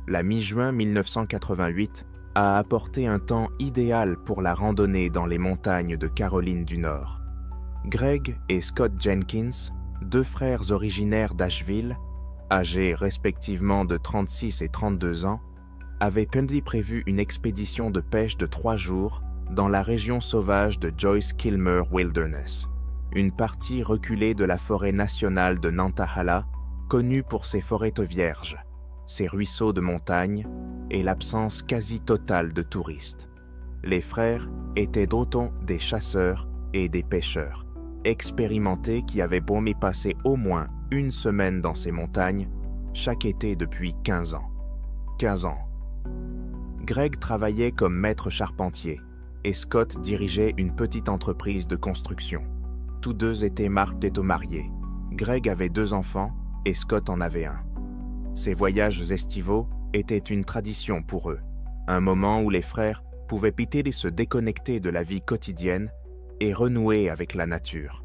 la mi-juin 1988 a apporté un temps idéal pour la randonnée dans les montagnes de Caroline du Nord. Greg et Scott Jenkins, deux frères originaires d'Asheville, âgés respectivement de 36 et 32 ans, avaient prévu une expédition de pêche de 3 jours dans la région sauvage de Joyce Kilmer Wilderness, une partie reculée de la forêt nationale de Nantahala, connue pour ses forêts vierges, ses ruisseaux de montagne et l'absence quasi totale de touristes. Les frères étaient d'autant des chasseurs et des pêcheurs, expérimentés qui avaient promis passer au moins une semaine dans ces montagnes chaque été depuis 15 ans. 15 ans. Greg travaillait comme maître charpentier et Scott dirigeait une petite entreprise de construction. Tous deux étaient mariés. Greg avait 2 enfants et Scott en avait un. Ces voyages estivaux étaient une tradition pour eux, un moment où les frères pouvaient se déconnecter de la vie quotidienne et renouer avec la nature.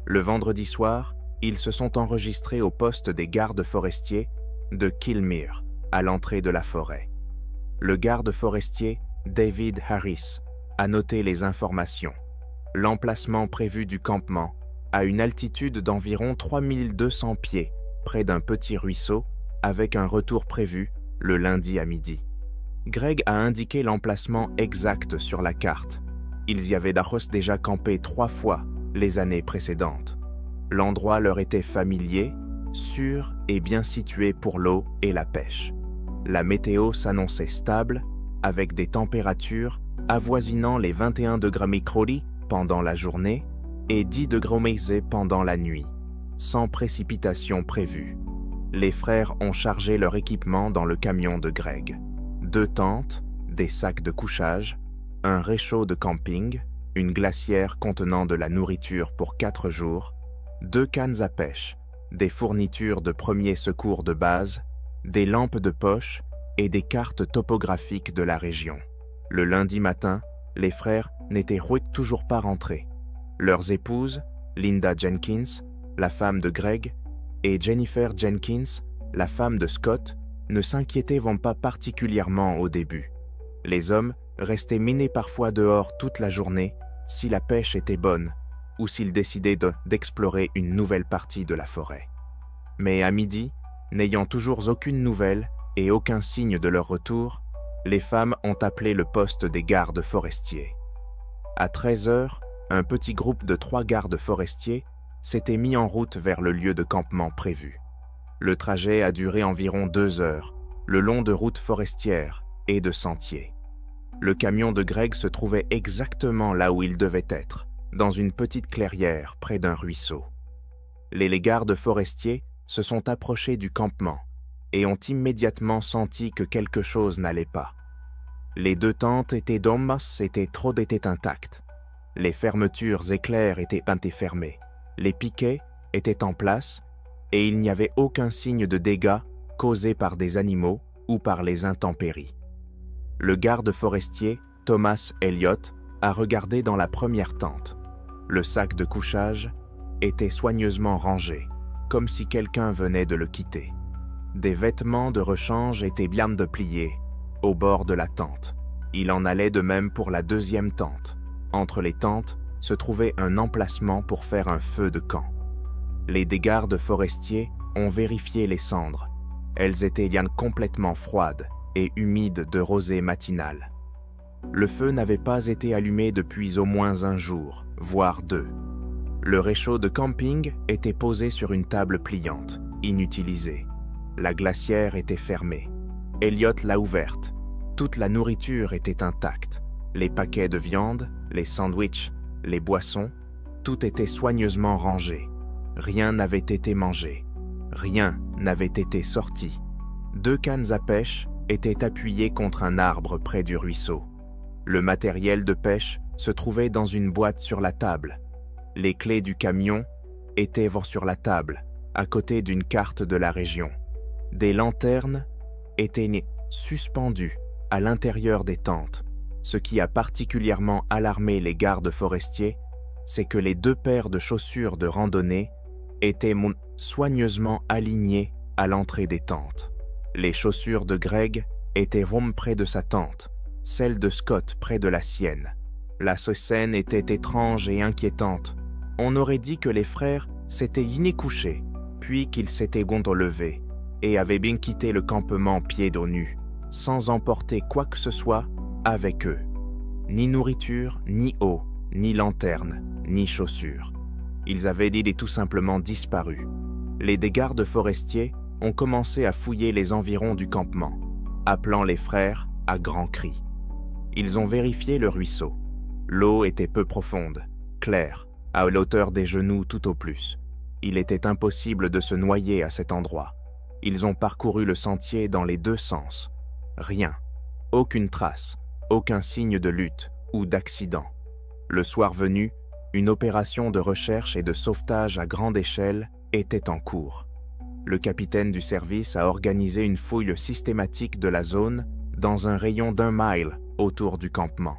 Le vendredi soir, ils se sont enregistrés au poste des gardes forestiers de Kilmer, à l'entrée de la forêt. Le garde forestier, David Harris, a noté les informations. L'emplacement prévu du campement, à une altitude d'environ 3200 pieds, près d'un petit ruisseau, avec un retour prévu le lundi à midi. Greg a indiqué l'emplacement exact sur la carte. Ils y avaient déjà campé 3 fois les années précédentes. L'endroit leur était familier, sûr et bien situé pour l'eau et la pêche. La météo s'annonçait stable, avec des températures avoisinant les 21 degrés microli pendant la journée et 10 degrés pendant la nuit, sans précipitation prévue. Les frères ont chargé leur équipement dans le camion de Greg. 2 tentes, des sacs de couchage, un réchaud de camping, une glacière contenant de la nourriture pour 4 jours, 2 cannes à pêche, des fournitures de premiers secours de base, des lampes de poche et des cartes topographiques de la région. Le lundi matin, les frères n'étaient toujours pas rentrés. Leurs épouses, Linda Jenkins, la femme de Greg, et Jennifer Jenkins, la femme de Scott, ne s'inquiétaient pas particulièrement au début. Les hommes restaient minés parfois dehors toute la journée si la pêche était bonne ou s'ils décidaient d'explorer une nouvelle partie de la forêt. Mais à midi, n'ayant toujours aucune nouvelle et aucun signe de leur retour, les femmes ont appelé le poste des gardes forestiers. À 13 heures, un petit groupe de 3 gardes forestiers s'était mis en route vers le lieu de campement prévu. Le trajet a duré environ 2 heures, le long de routes forestières et de sentiers. Le camion de Greg se trouvait exactement là où il devait être, dans une petite clairière près d'un ruisseau. Les gardes forestiers se sont approchés du campement et ont immédiatement senti que quelque chose n'allait pas. Les 2 tentes étaient intactes. Les fermetures éclairs étaient fermées. Les piquets étaient en place et il n'y avait aucun signe de dégâts causés par des animaux ou par les intempéries. Le garde forestier, Thomas Elliott, a regardé dans la première tente. Le sac de couchage était soigneusement rangé, comme si quelqu'un venait de le quitter. Des vêtements de rechange étaient bien dépliés au bord de la tente. Il en allait de même pour la 2e tente. Entre les tentes se trouvait un emplacement pour faire un feu de camp. Les gardes forestiers ont vérifié les cendres. Elles étaient bien complètement froides et humides de rosée matinale. Le feu n'avait pas été allumé depuis au moins 1 jour, voire 2. Le réchaud de camping était posé sur une table pliante, inutilisée. La glacière était fermée. Elliott l'a ouverte. Toute la nourriture était intacte. Les paquets de viande, les sandwichs, les boissons, tout était soigneusement rangé. Rien n'avait été mangé. Rien n'avait été sorti. 2 cannes à pêche étaient appuyées contre un arbre près du ruisseau. Le matériel de pêche se trouvait dans une boîte sur la table. Les clés du camion étaient sur la table, à côté d'une carte de la région. Des lanternes étaient suspendues à l'intérieur des tentes. Ce qui a particulièrement alarmé les gardes forestiers, c'est que les 2 paires de chaussures de randonnée étaient soigneusement alignées à l'entrée des tentes. Les chaussures de Greg étaient près de sa tente, celles de Scott près de la sienne. La scène était étrange et inquiétante. On aurait dit que les frères s'étaient couchés, puis qu'ils s'étaient levés et avaient bien quitté le campement pieds nus, sans emporter quoi que ce soit avec eux. Ni nourriture, ni eau, ni lanterne, ni chaussures. Ils avaient tout simplement disparu. Les gardes forestiers ont commencé à fouiller les environs du campement, appelant les frères à grands cris. Ils ont vérifié le ruisseau. L'eau était peu profonde, claire, à l'auteur des genoux tout au plus. Il était impossible de se noyer à cet endroit. Ils ont parcouru le sentier dans les deux sens. Rien, aucune trace, aucun signe de lutte ou d'accident. Le soir venu, une opération de recherche et de sauvetage à grande échelle était en cours. Le capitaine du service a organisé une fouille systématique de la zone dans un rayon d'1 mile autour du campement.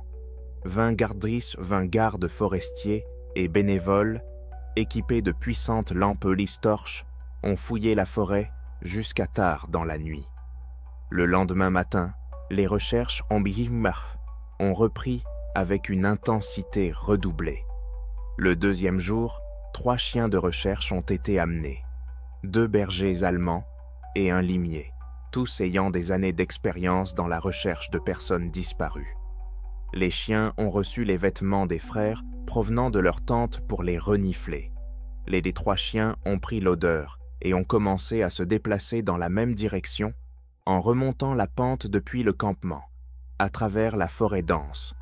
20 gardes forestiers et bénévoles, équipés de puissantes lampes torches, ont fouillé la forêt jusqu'à tard dans la nuit. Le lendemain matin, les recherches ont repris avec une intensité redoublée. Le deuxième jour, 3 chiens de recherche ont été amenés. 2 bergers allemands et un limier, tous ayant des années d'expérience dans la recherche de personnes disparues. Les chiens ont reçu les vêtements des frères provenant de leur tente pour les renifler. Les 3 chiens ont pris l'odeur et ont commencé à se déplacer dans la même direction en remontant la pente depuis le campement, à travers la forêt dense.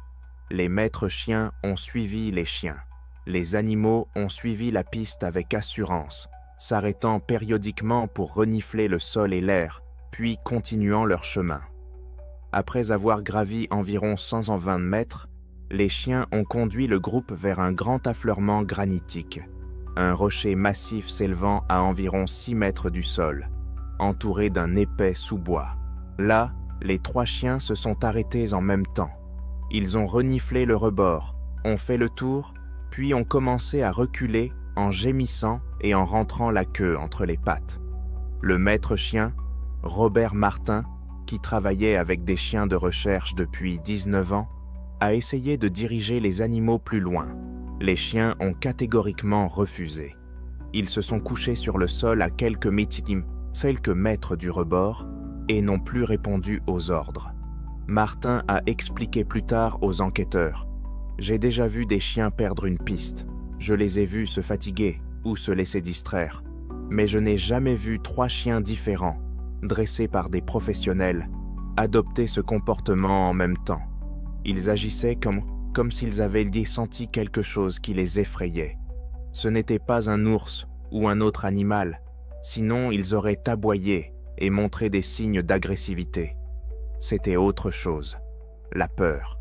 Les maîtres chiens ont suivi les chiens. Les animaux ont suivi la piste avec assurance, s'arrêtant périodiquement pour renifler le sol et l'air, puis continuant leur chemin. Après avoir gravi environ 120 mètres, les chiens ont conduit le groupe vers un grand affleurement granitique, un rocher massif s'élevant à environ 6 mètres du sol, entouré d'un épais sous-bois. Là, les 3 chiens se sont arrêtés en même temps. Ils ont reniflé le rebord, ont fait le tour, puis ont commencé à reculer en gémissant et en rentrant la queue entre les pattes. Le maître chien, Robert Martin, qui travaillait avec des chiens de recherche depuis 19 ans, a essayé de diriger les animaux plus loin. Les chiens ont catégoriquement refusé. Ils se sont couchés sur le sol à quelques mètres du rebord et n'ont plus répondu aux ordres. Martin a expliqué plus tard aux enquêteurs: « J'ai déjà vu des chiens perdre une piste. Je les ai vus se fatiguer ou se laisser distraire. Mais je n'ai jamais vu 3 chiens différents, dressés par des professionnels, adopter ce comportement en même temps. Ils agissaient comme s'ils avaient senti quelque chose qui les effrayait. Ce n'était pas un ours ou un autre animal, sinon ils auraient aboyé et montré des signes d'agressivité. C'était autre chose, la peur.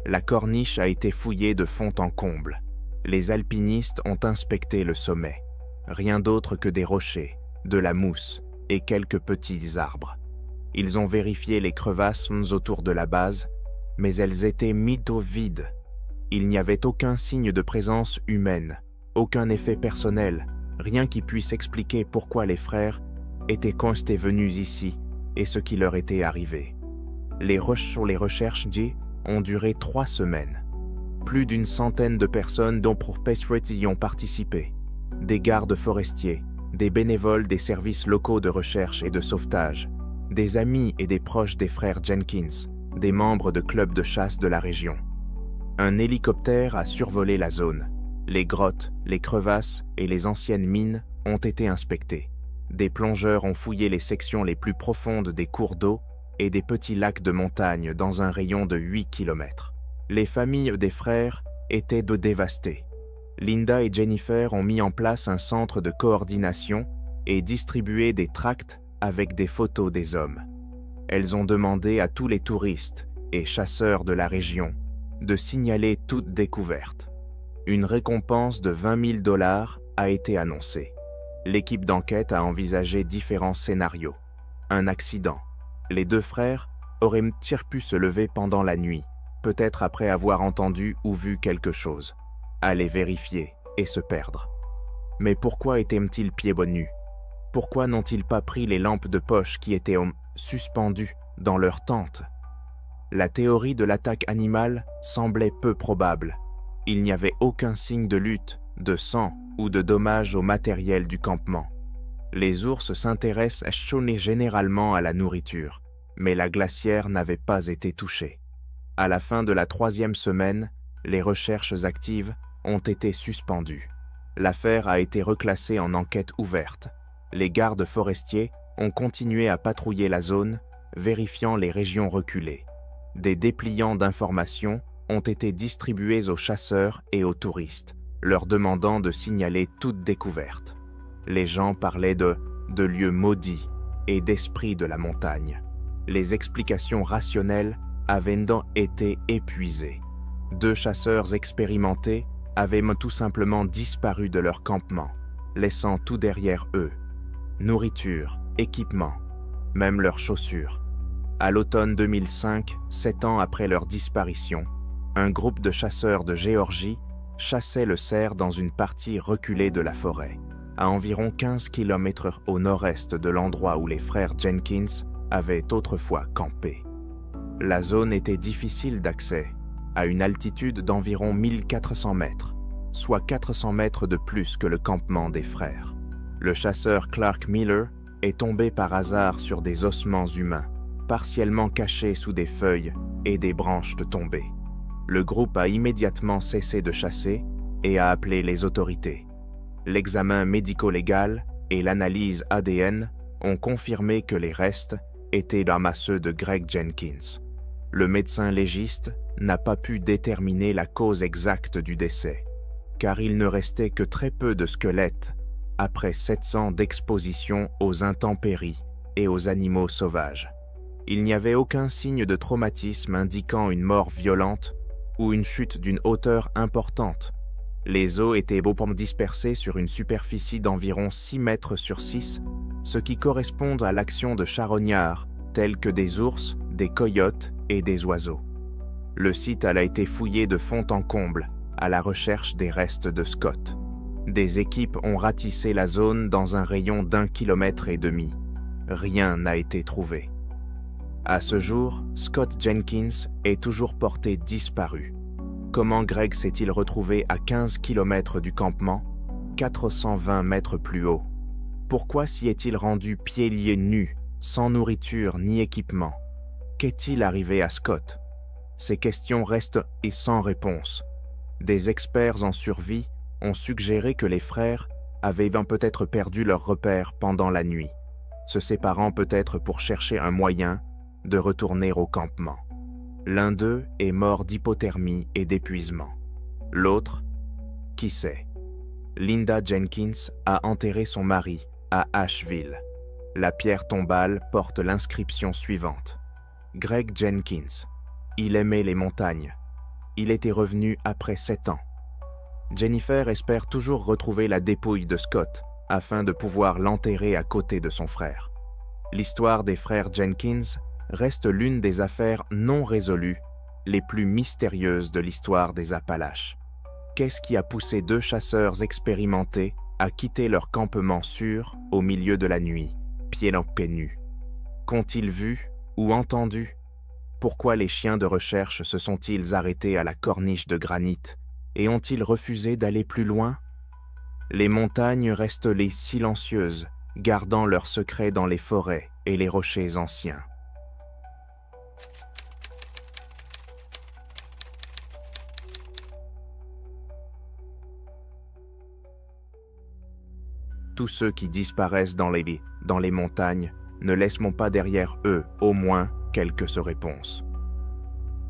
La corniche a été fouillée de fond en comble. Les alpinistes ont inspecté le sommet. Rien d'autre que des rochers, de la mousse et quelques petits arbres. Ils ont vérifié les crevasses autour de la base, mais elles étaient vides. Il n'y avait aucun signe de présence humaine, aucun effet personnel, rien qui puisse expliquer pourquoi les frères étaient venus ici et ce qui leur était arrivé. Les recherches ont duré 3 semaines. Plus d'une centaine de personnes dont pour Pesret y ont participé. Des gardes forestiers, des bénévoles des services locaux de recherche et de sauvetage, des amis et des proches des frères Jenkins, des membres de clubs de chasse de la région. Un hélicoptère a survolé la zone. Les grottes, les crevasses et les anciennes mines ont été inspectées. Des plongeurs ont fouillé les sections les plus profondes des cours d'eau et des petits lacs de montagne dans un rayon de 8 km. Les familles des frères étaient dévastées. Linda et Jennifer ont mis en place un centre de coordination et distribué des tracts avec des photos des hommes. Elles ont demandé à tous les touristes et chasseurs de la région de signaler toute découverte. Une récompense de $20 000 a été annoncée. L'équipe d'enquête a envisagé différents scénarios. Un accident. Les 2 frères auraient pu se lever pendant la nuit, peut-être après avoir entendu ou vu quelque chose, aller vérifier et se perdre. Mais pourquoi étaient-ils pieds nus? Pourquoi n'ont-ils pas pris les lampes de poche qui étaient suspendues dans leur tente? La théorie de l'attaque animale semblait peu probable. Il n'y avait aucun signe de lutte, de sang ou de dommages au matériel du campement. Les ours s'intéressent généralement à la nourriture, mais la glacière n'avait pas été touchée. À la fin de la 3e semaine, les recherches actives ont été suspendues. L'affaire a été reclassée en enquête ouverte. Les gardes forestiers ont continué à patrouiller la zone, vérifiant les régions reculées. Des dépliants d'informations ont été distribués aux chasseurs et aux touristes, leur demandant de signaler toute découverte. Les gens parlaient de lieux maudits et d'esprits de la montagne. Les explications rationnelles avaient été épuisées. 2 chasseurs expérimentés avaient tout simplement disparu de leur campement, laissant tout derrière eux. Nourriture, équipement, même leurs chaussures. À l'automne 2005, 7 ans après leur disparition, un groupe de chasseurs de Géorgie chassait le cerf dans une partie reculée de la forêt, à environ 15 km au nord-est de l'endroit où les frères Jenkins avaient autrefois campé. La zone était difficile d'accès, à une altitude d'environ 1400 mètres, soit 400 mètres de plus que le campement des frères. Le chasseur Clark Miller est tombé par hasard sur des ossements humains, partiellement cachés sous des feuilles et des branches tombées. Le groupe a immédiatement cessé de chasser et a appelé les autorités. L'examen médico-légal et l'analyse ADN ont confirmé que les restes étaient ceux de Greg Jenkins. Le médecin légiste n'a pas pu déterminer la cause exacte du décès, car il ne restait que très peu de squelettes après 700 d'exposition aux intempéries et aux animaux sauvages. Il n'y avait aucun signe de traumatisme indiquant une mort violente ou une chute d'une hauteur importante. Les os étaient dispersés sur une superficie d'environ 6 mètres sur 6, ce qui correspond à l'action de charognards tels que des ours, des coyotes et des oiseaux. Le site a été fouillé de fond en comble à la recherche des restes de Scott. Des équipes ont ratissé la zone dans un rayon d'1,5 km. Rien n'a été trouvé. À ce jour, Scott Jenkins est toujours porté disparu. Comment Greg s'est-il retrouvé à 15 km du campement, 420 mètres plus haut? Pourquoi s'y est-il rendu pieds nus, sans nourriture ni équipement? Qu'est-il arrivé à Scott? Ces questions restent sans réponse. Des experts en survie ont suggéré que les frères avaient peut-être perdu leur repère pendant la nuit, se séparant peut-être pour chercher un moyen de retourner au campement. L'un d'eux est mort d'hypothermie et d'épuisement. L'autre, qui sait? Linda Jenkins a enterré son mari à Asheville. La pierre tombale porte l'inscription suivante. Greg Jenkins. Il aimait les montagnes. Il était revenu après 7 ans. Jennifer espère toujours retrouver la dépouille de Scott afin de pouvoir l'enterrer à côté de son frère. L'histoire des frères Jenkins reste l'une des affaires non résolues les plus mystérieuses de l'histoire des Appalaches. Qu'est-ce qui a poussé 2 chasseurs expérimentés à quitter leur campement sûr au milieu de la nuit, pieds nus? Qu'ont-ils vu ou entendu? Pourquoi les chiens de recherche se sont-ils arrêtés à la corniche de granit et ont-ils refusé d'aller plus loin? Les montagnes restent silencieuses, gardant leurs secrets dans les forêts et les rochers anciens. Tous ceux qui disparaissent dans les montagnes ne laisseront pas derrière eux au moins quelques réponses.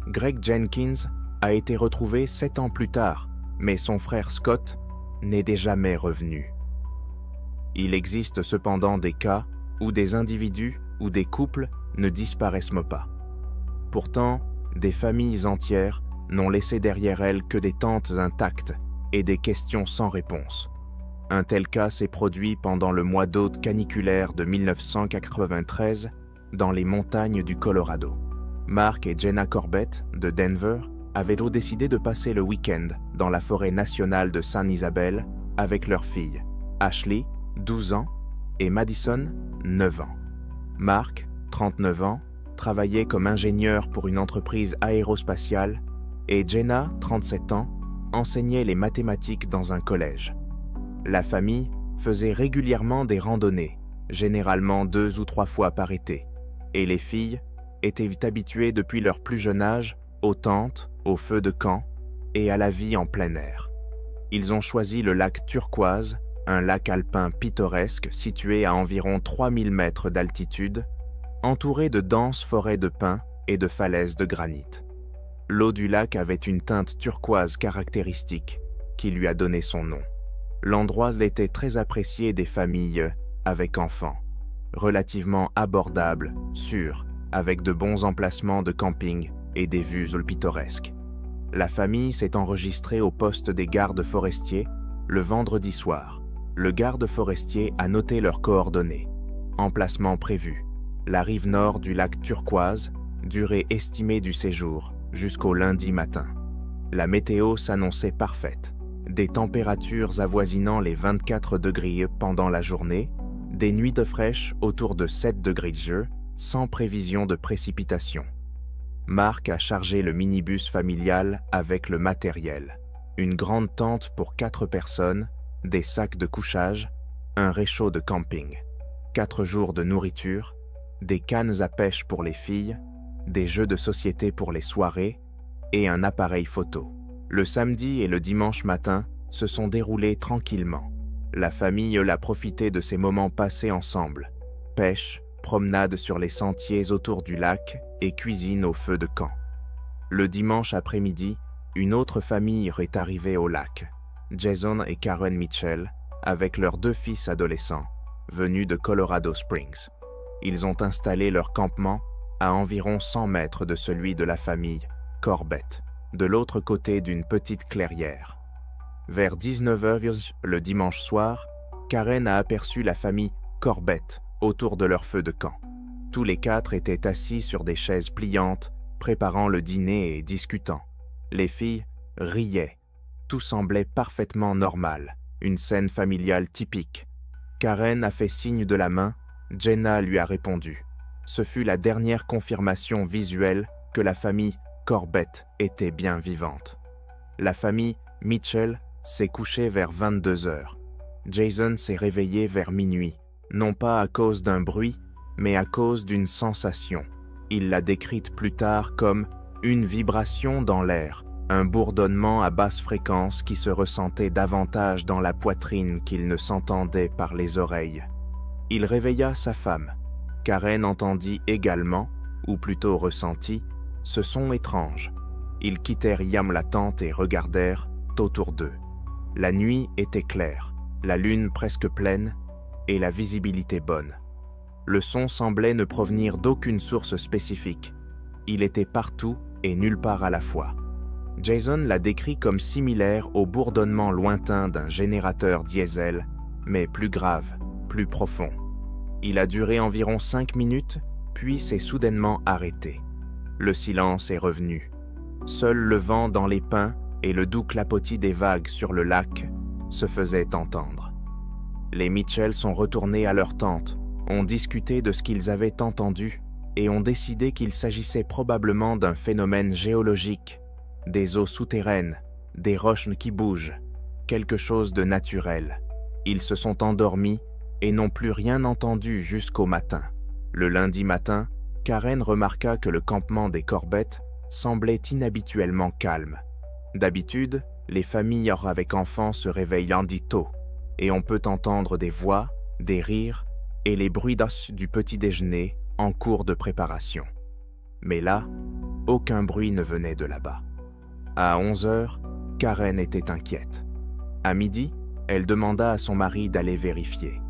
Greg Jenkins a été retrouvé 7 ans plus tard, mais son frère Scott n'est jamais revenu. Il existe cependant des cas où des individus ou des couples ne disparaissent pas. Pourtant, des familles entières n'ont laissé derrière elles que des tentes intactes et des questions sans réponse. Un tel cas s'est produit pendant le mois d'août caniculaire de 1993 dans les montagnes du Colorado. Mark et Jenna Corbett de Denver avaient décidé de passer le week-end dans la forêt nationale de San Isabel avec leur fille, Ashley, 12 ans, et Madison, 9 ans. Mark, 39 ans, travaillait comme ingénieur pour une entreprise aérospatiale et Jenna, 37 ans, enseignait les mathématiques dans un collège. La famille faisait régulièrement des randonnées, généralement 2 ou 3 fois par été, et les filles étaient habituées depuis leur plus jeune âge aux tentes, aux feux de camp et à la vie en plein air. Ils ont choisi le lac Turquoise, un lac alpin pittoresque situé à environ 3000 mètres d'altitude, entouré de denses forêts de pins et de falaises de granit. L'eau du lac avait une teinte turquoise caractéristique qui lui a donné son nom. L'endroit était très apprécié des familles avec enfants, relativement abordable, sûr, avec de bons emplacements de camping et des vues pittoresques. La famille s'est enregistrée au poste des gardes forestiers le vendredi soir. Le garde forestier a noté leurs coordonnées. Emplacement prévu: la rive nord du lac Turquoise, durée estimée du séjour jusqu'au lundi matin. La météo s'annonçait parfaite. Des températures avoisinant les 24 degrés pendant la journée, des nuits de fraîche autour de 7 degrés de jeu, sans prévision de précipitation. Mark a chargé le minibus familial avec le matériel. Une grande tente pour 4 personnes, des sacs de couchage, un réchaud de camping, 4 jours de nourriture, des cannes à pêche pour les filles, des jeux de société pour les soirées et un appareil photo. Le samedi et le dimanche matin se sont déroulés tranquillement. La famille a profité de ces moments passés ensemble. Pêche, promenade sur les sentiers autour du lac et cuisine au feu de camp. Le dimanche après-midi, une autre famille est arrivée au lac. Jason et Karen Mitchell, avec leurs 2 fils adolescents, venus de Colorado Springs. Ils ont installé leur campement à environ 100 mètres de celui de la famille Corbett, de l'autre côté d'une petite clairière. Vers 19h le dimanche soir, Karen a aperçu la famille Corbett autour de leur feu de camp. Tous les 4 étaient assis sur des chaises pliantes, préparant le dîner et discutant. Les filles riaient. Tout semblait parfaitement normal, une scène familiale typique. Karen a fait signe de la main, Jenna lui a répondu. Ce fut la dernière confirmation visuelle que la famille Corbett était bien vivante. La famille Mitchell s'est couchée vers 22h. Jason s'est réveillé vers minuit, non pas à cause d'un bruit, mais à cause d'une sensation. Il l'a décrite plus tard comme une vibration dans l'air, un bourdonnement à basse fréquence qui se ressentait davantage dans la poitrine qu'il ne s'entendait par les oreilles. Il réveilla sa femme. Karen entendit également, ou plutôt ressentit, ce son étrange. Ils quittèrent la tente et regardèrent autour d'eux. La nuit était claire, la lune presque pleine et la visibilité bonne. Le son semblait ne provenir d'aucune source spécifique. Il était partout et nulle part à la fois. Jason l'a décrit comme similaire au bourdonnement lointain d'un générateur diesel, mais plus grave, plus profond. Il a duré environ 5 minutes, puis s'est soudainement arrêté. Le silence est revenu. Seul le vent dans les pins et le doux clapotis des vagues sur le lac se faisaient entendre. Les Mitchell sont retournés à leur tente, ont discuté de ce qu'ils avaient entendu et ont décidé qu'il s'agissait probablement d'un phénomène géologique, des eaux souterraines, des roches qui bougent, quelque chose de naturel. Ils se sont endormis et n'ont plus rien entendu jusqu'au matin. Le lundi matin, Karen remarqua que le campement des Corbett semblait inhabituellement calme. D'habitude, les familles avec enfants se réveillent lundi tôt, et on peut entendre des voix, des rires et les bruits du petit déjeuner en cours de préparation. Mais là, aucun bruit ne venait de là-bas. À 11h, Karen était inquiète. À midi, elle demanda à son mari d'aller vérifier.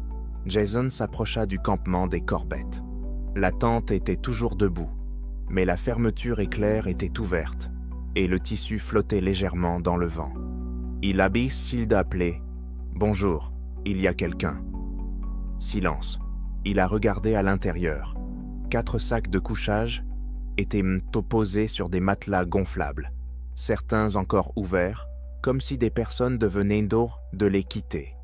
Jason s'approcha du campement des Corbett. La tente était toujours debout, mais la fermeture éclair était ouverte et le tissu flottait légèrement dans le vent. Il a appelé « Bonjour, il y a quelqu'un ». Silence. Il a regardé à l'intérieur. 4 sacs de couchage étaient posés sur des matelas gonflables, certains encore ouverts, comme si des personnes devenaient de les quitter.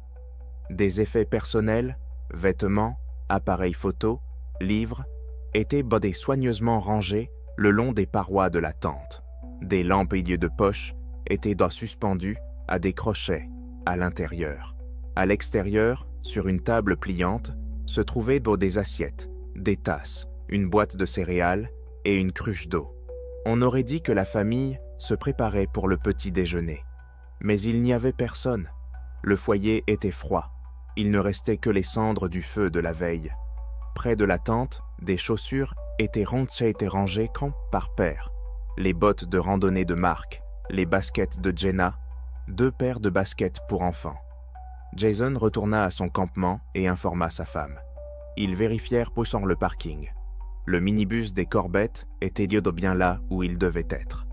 Des effets personnels Vêtements, appareils photo, livres étaient bodés soigneusement rangés le long des parois de la tente. Des lampes ailier de poche étaient suspendues à des crochets à l'intérieur. À l'extérieur, sur une table pliante, se trouvaient des assiettes, des tasses, une boîte de céréales et une cruche d'eau. On aurait dit que la famille se préparait pour le petit déjeuner. Mais il n'y avait personne. Le foyer était froid. Il ne restait que les cendres du feu de la veille. Près de la tente, des chaussures étaient rangées par paire. Les bottes de randonnée de Mark, les baskets de Jenna, 2 paires de baskets pour enfants. Jason retourna à son campement et informa sa femme. Ils vérifièrent poussant le parking. Le minibus des Corbett était bien là où il devait être.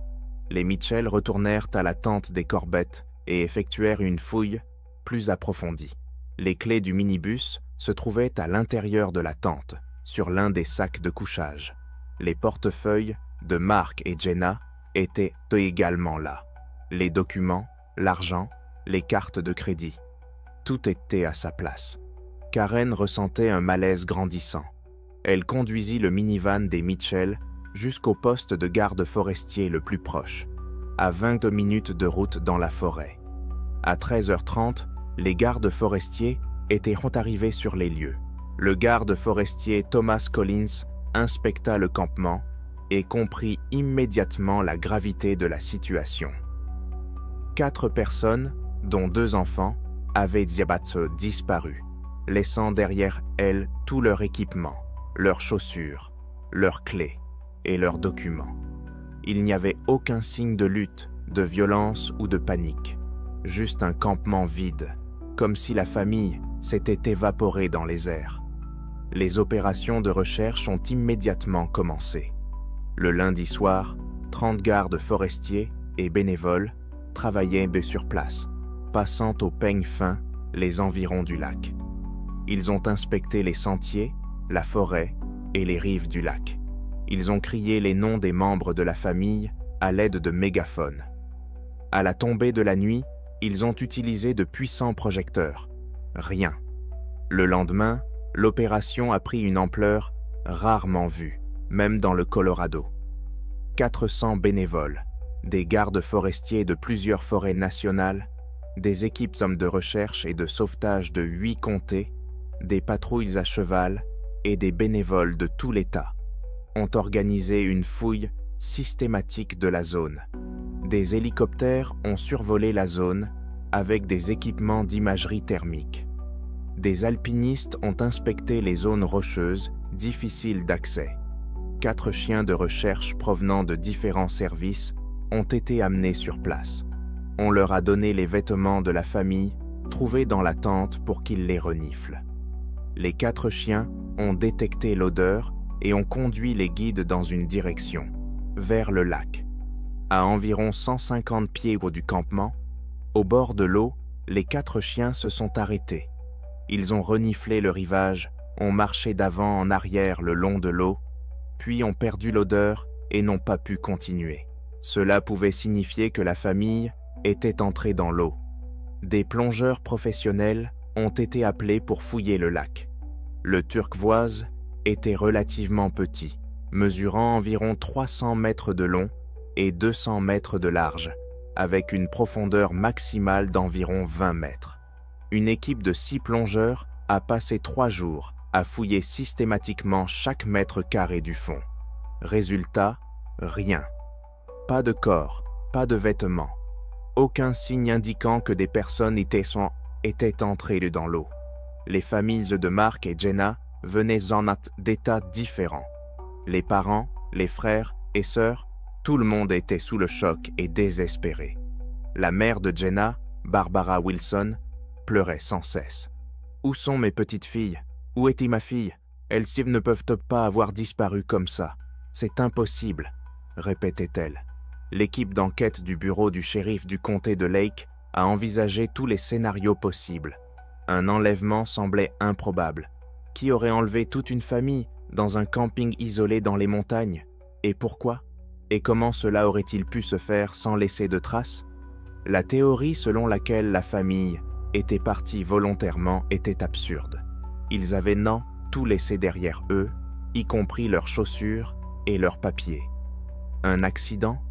Les Mitchell retournèrent à la tente des Corbett et effectuèrent une fouille plus approfondie. Les clés du minibus se trouvaient à l'intérieur de la tente, sur l'un des sacs de couchage. Les portefeuilles de Mark et Jenna étaient également là. Les documents, l'argent, les cartes de crédit. Tout était à sa place. Karen ressentait un malaise grandissant. Elle conduisit le minivan des Mitchell jusqu'au poste de garde forestier le plus proche, à 20 minutes de route dans la forêt. À 13h30, les gardes forestiers étaient arrivés sur les lieux. Le garde forestier Thomas Collins inspecta le campement et comprit immédiatement la gravité de la situation. 4 personnes, dont 2 enfants, avaient disparu, laissant derrière elles tout leur équipement, leurs chaussures, leurs clés et leurs documents. Il n'y avait aucun signe de lutte, de violence ou de panique, juste un campement vide, comme si la famille s'était évaporée dans les airs. Les opérations de recherche ont immédiatement commencé. Le lundi soir, 30 gardes forestiers et bénévoles travaillaient sur place, passant au peigne fin les environs du lac. Ils ont inspecté les sentiers, la forêt et les rives du lac. Ils ont crié les noms des membres de la famille à l'aide de mégaphones. À la tombée de la nuit, ils ont utilisé de puissants projecteurs. Rien. Le lendemain, l'opération a pris une ampleur rarement vue, même dans le Colorado. 400 bénévoles, des gardes forestiers de plusieurs forêts nationales, des équipes hommes de recherche et de sauvetage de 8 comtés, des patrouilles à cheval et des bénévoles de tout l'État ont organisé une fouille systématique de la zone. Des hélicoptères ont survolé la zone avec des équipements d'imagerie thermique. Des alpinistes ont inspecté les zones rocheuses difficiles d'accès. 4 chiens de recherche provenant de différents services ont été amenés sur place. On leur a donné les vêtements de la famille trouvés dans la tente pour qu'ils les reniflent. Les 4 chiens ont détecté l'odeur et ont conduit les guides dans une direction, vers le lac. À environ 150 pieds du campement, au bord de l'eau, les 4 chiens se sont arrêtés. Ils ont reniflé le rivage, ont marché d'avant en arrière le long de l'eau, puis ont perdu l'odeur et n'ont pas pu continuer. Cela pouvait signifier que la famille était entrée dans l'eau. Des plongeurs professionnels ont été appelés pour fouiller le lac. Le turquoise était relativement petit, mesurant environ 300 mètres de long et 200 mètres de large, avec une profondeur maximale d'environ 20 mètres. Une équipe de 6 plongeurs a passé 3 jours à fouiller systématiquement chaque mètre carré du fond. Résultat, rien. Pas de corps, pas de vêtements. Aucun signe indiquant que des personnes étaient entrées dans l'eau. Les familles de Mark et Jenna venaient d'états différents. Les parents, les frères et sœurs, tout le monde était sous le choc et désespéré. La mère de Jenna, Barbara Wilson, pleurait sans cesse. « Où sont mes petites filles? Où était ma fille? Elles ne peuvent pas avoir disparu comme ça. C'est impossible, » répétait-elle. L'équipe d'enquête du bureau du shérif du comté de Lake a envisagé tous les scénarios possibles. Un enlèvement semblait improbable. Qui aurait enlevé toute une famille dans un camping isolé dans les montagnes? Et pourquoi? Et comment cela aurait-il pu se faire sans laisser de traces? La théorie selon laquelle la famille était partie volontairement était absurde. Ils avaient tout laissé derrière eux, y compris leurs chaussures et leurs papiers. Un accident?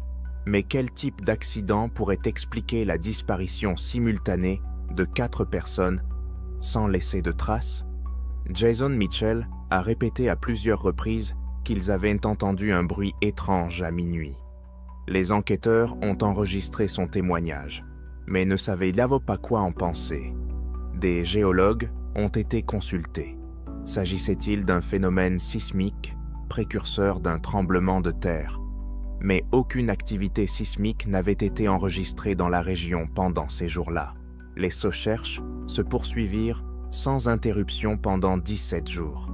Mais quel type d'accident pourrait expliquer la disparition simultanée de 4 personnes sans laisser de traces? Jason Mitchell a répété à plusieurs reprises qu'ils avaient entendu un bruit étrange à minuit. Les enquêteurs ont enregistré son témoignage, mais ne savaient pas quoi en penser. Des géologues ont été consultés. S'agissait-il d'un phénomène sismique, précurseur d'un tremblement de terre? Mais aucune activité sismique n'avait été enregistrée dans la région pendant ces jours-là. Les recherches se poursuivirent sans interruption pendant 17 jours.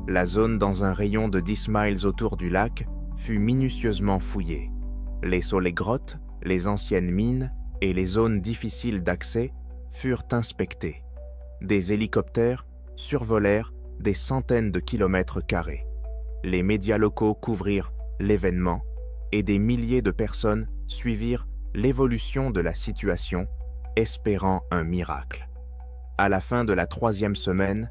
La zone dans un rayon de 10 miles autour du lac fut minutieusement fouillée. Les grottes, les anciennes mines et les zones difficiles d'accès furent inspectées. Des hélicoptères survolèrent des centaines de kilomètres carrés. Les médias locaux couvrirent l'événement et des milliers de personnes suivirent l'évolution de la situation, espérant un miracle. À la fin de la 3e semaine,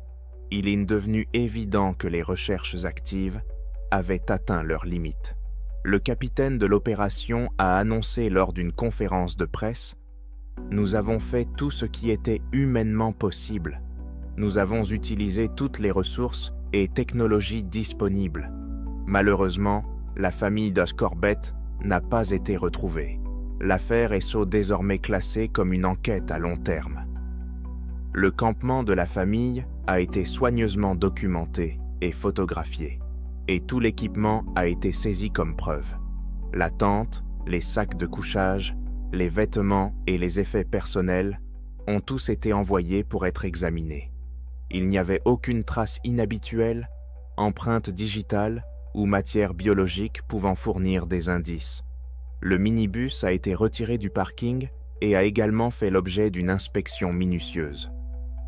il est devenu évident que les recherches actives avaient atteint leurs limites. Le capitaine de l'opération a annoncé lors d'une conférence de presse « Nous avons fait tout ce qui était humainement possible. Nous avons utilisé toutes les ressources et technologies disponibles. Malheureusement, la famille de Corbett n'a pas été retrouvée. L'affaire est désormais classée comme une enquête à long terme. » Le campement de la famille a été soigneusement documenté et photographié, et tout l'équipement a été saisi comme preuve. La tente, les sacs de couchage, les vêtements et les effets personnels ont tous été envoyés pour être examinés. Il n'y avait aucune trace inhabituelle, empreinte digitale ou matière biologique pouvant fournir des indices. Le minibus a été retiré du parking et a également fait l'objet d'une inspection minutieuse.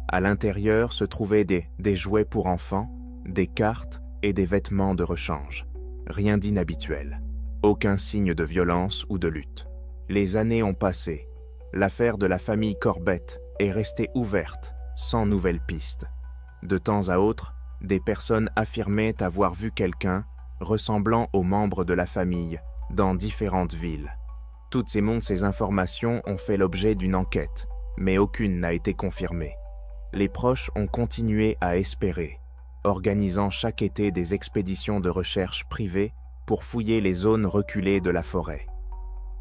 À l'intérieur se trouvaient des jouets pour enfants, des cartes et des vêtements de rechange. Rien d'inhabituel. Aucun signe de violence ou de lutte. Les années ont passé. L'affaire de la famille Corbett est restée ouverte, sans nouvelles pistes. De temps à autre, des personnes affirmaient avoir vu quelqu'un ressemblant aux membres de la famille dans différentes villes. Toutes ces informations ont fait l'objet d'une enquête, mais aucune n'a été confirmée. Les proches ont continué à espérer, organisant chaque été des expéditions de recherche privées pour fouiller les zones reculées de la forêt.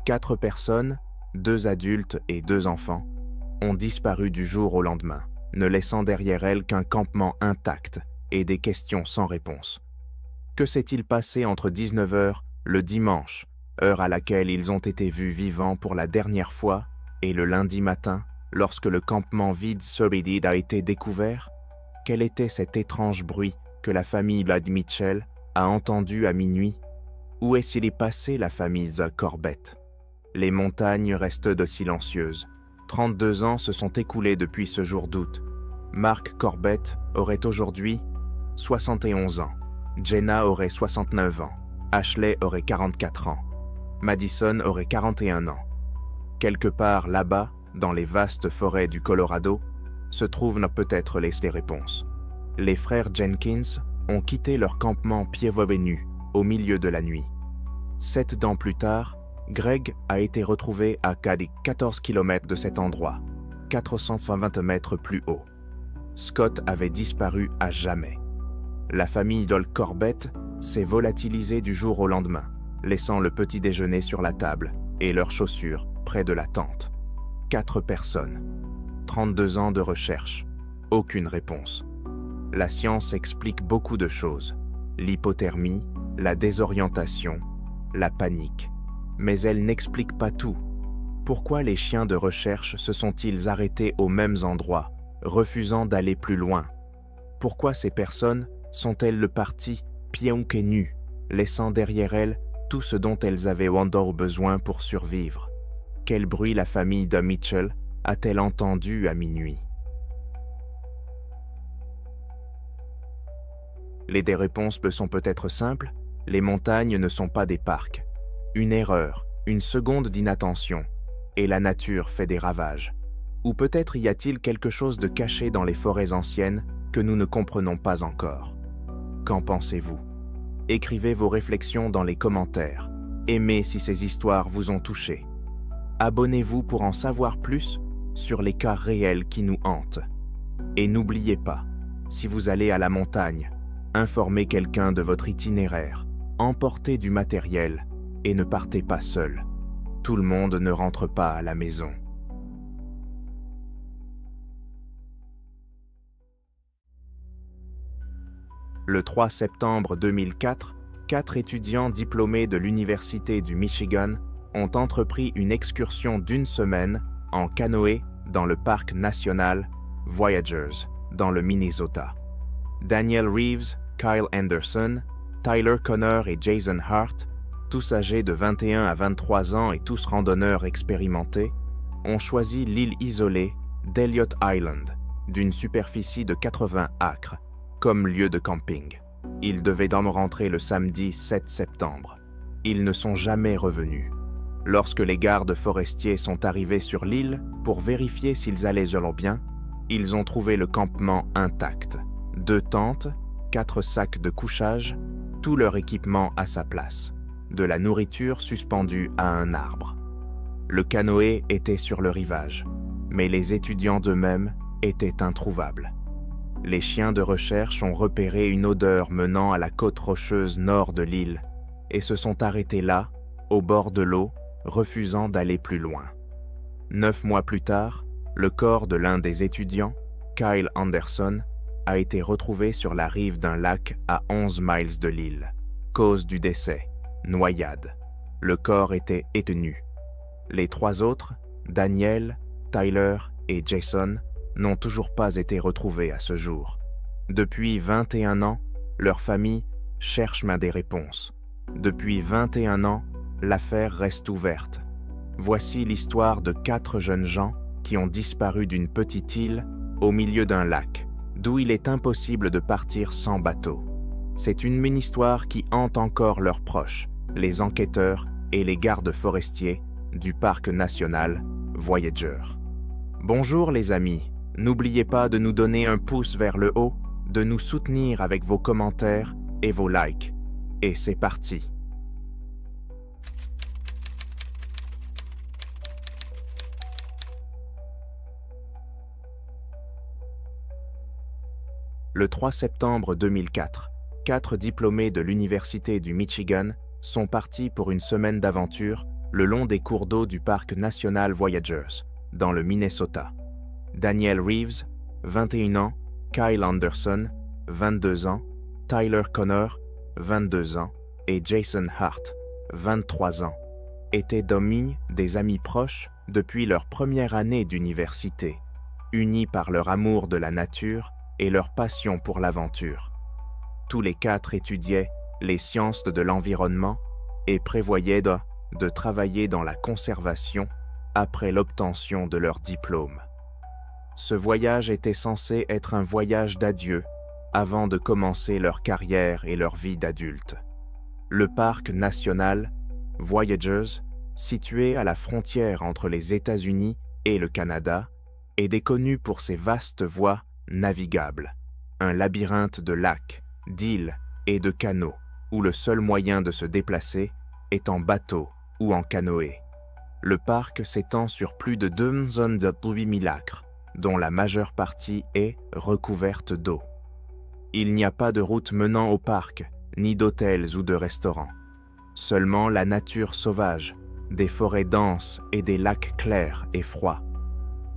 4 personnes, 2 adultes et 2 enfants, ont disparu du jour au lendemain, ne laissant derrière elles qu'un campement intact et des questions sans réponse. Que s'est-il passé entre 19h le dimanche, heure à laquelle ils ont été vus vivants pour la dernière fois, et le lundi matin, lorsque le campement vide Sorridid a été découvert? Quel était cet étrange bruit que la famille Mitchell a entendu à minuit? Où est-il passé la famille Corbett? Les montagnes restent silencieuses. 32 ans se sont écoulés depuis ce jour d'août. Mark Corbett aurait aujourd'hui 71 ans. Jenna aurait 69 ans. Ashley aurait 44 ans. Madison aurait 41 ans. Quelque part là-bas, dans les vastes forêts du Colorado, se trouvent peut-être les réponses. Les frères Jenkins ont quitté leur campement pieds nus au milieu de la nuit. 7 ans plus tard, Greg a été retrouvé à 14 km de cet endroit, 420 mètres plus haut. Scott avait disparu à jamais. La famille Corbett s'est volatilisée du jour au lendemain, laissant le petit déjeuner sur la table et leurs chaussures près de la tente. 4 personnes, 32 ans de recherche, aucune réponse. La science explique beaucoup de choses, l'hypothermie, la désorientation, la panique. Mais elle n'explique pas tout. Pourquoi les chiens de recherche se sont-ils arrêtés aux mêmes endroits, refusant d'aller plus loin? Pourquoi ces personnes sont-elles parties pieds nus, laissant derrière elles tout ce dont elles avaient besoin pour survivre? Quel bruit la famille de Mitchell a-t-elle entendu à minuit? Les réponses sont peut-être simples. Les montagnes ne sont pas des parcs. Une erreur, une seconde d'inattention, et la nature fait des ravages. Ou peut-être y a-t-il quelque chose de caché dans les forêts anciennes que nous ne comprenons pas encore. Qu'en pensez-vous? Écrivez vos réflexions dans les commentaires. Aimez si ces histoires vous ont touché. Abonnez-vous pour en savoir plus sur les cas réels qui nous hantent. Et n'oubliez pas, si vous allez à la montagne, informez quelqu'un de votre itinéraire, emportez du matériel et ne partez pas seul. Tout le monde ne rentre pas à la maison. Le 3 septembre 2004, 4 étudiants diplômés de l'Université du Michigan ont entrepris une excursion d'1 semaine en canoë dans le parc national Voyageurs, dans le Minnesota. Daniel Reeves, Kyle Anderson, Tyler Connor et Jason Hart, tous âgés de 21 à 23 ans et tous randonneurs expérimentés, ont choisi l'île isolée d'Elliott Island, d'une superficie de 80 acres, comme lieu de camping. Ils devaient en rentrer le samedi 7 septembre. Ils ne sont jamais revenus. Lorsque les gardes forestiers sont arrivés sur l'île pour vérifier s'ils allaient bien, ils ont trouvé le campement intact. 2 tentes, 4 sacs de couchage, tout leur équipement à sa place. De la nourriture suspendue à un arbre. Le canoë était sur le rivage, mais les étudiants d'eux-mêmes étaient introuvables. Les chiens de recherche ont repéré une odeur menant à la côte rocheuse nord de l'île et se sont arrêtés là, au bord de l'eau, refusant d'aller plus loin. 9 mois plus tard, le corps de l'un des étudiants, Kyle Anderson, a été retrouvé sur la rive d'un lac à 11 miles de l'île. Cause du décès, noyade. Le corps était étenu. Les 3 autres, Daniel, Tyler et Jason, n'ont toujours pas été retrouvés à ce jour. Depuis 21 ans, leur famille cherche des réponses. Depuis 21 ans, l'affaire reste ouverte. Voici l'histoire de 4 jeunes gens qui ont disparu d'une petite île au milieu d'un lac, d'où il est impossible de partir sans bateau. C'est une mini-histoire qui hante encore leurs proches, les enquêteurs et les gardes forestiers du parc national Voyageurs. Bonjour les amis, n'oubliez pas de nous donner un pouce vers le haut, de nous soutenir avec vos commentaires et vos likes. Et c'est parti! Le 3 septembre 2004, 4 diplômés de l'Université du Michigan sont partis pour une semaine d'aventure le long des cours d'eau du parc national Voyageurs, dans le Minnesota. Daniel Reeves, 21 ans, Kyle Anderson, 22 ans, Tyler Connor, 22 ans, et Jason Hart, 23 ans, étaient des amis proches depuis leur première année d'université, unis par leur amour de la nature et leur passion pour l'aventure. Tous les 4 étudiaient les sciences de l'environnement et prévoyaient de travailler dans la conservation après l'obtention de leur diplôme. Ce voyage était censé être un voyage d'adieu avant de commencer leur carrière et leur vie d'adulte. Le parc national Voyageurs, situé à la frontière entre les États-Unis et le Canada, est connu pour ses vastes voies navigables, un labyrinthe de lacs, d'îles et de canaux, où le seul moyen de se déplacer est en bateau ou en canoë. Le parc s'étend sur plus de 208 000 acres, dont la majeure partie est recouverte d'eau. Il n'y a pas de route menant au parc, ni d'hôtels ou de restaurants. Seulement la nature sauvage, des forêts denses et des lacs clairs et froids.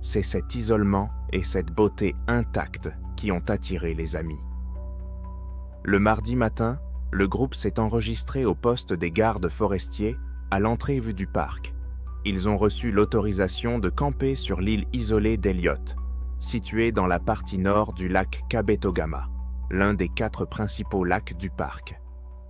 C'est cet isolement et cette beauté intacte qui ont attiré les amis. Le mardi matin, le groupe s'est enregistré au poste des gardes forestiers à l'entrée du parc. Ils ont reçu l'autorisation de camper sur l'île isolée d'Elliott, située dans la partie nord du lac Kabetogama, l'un des 4 principaux lacs du parc.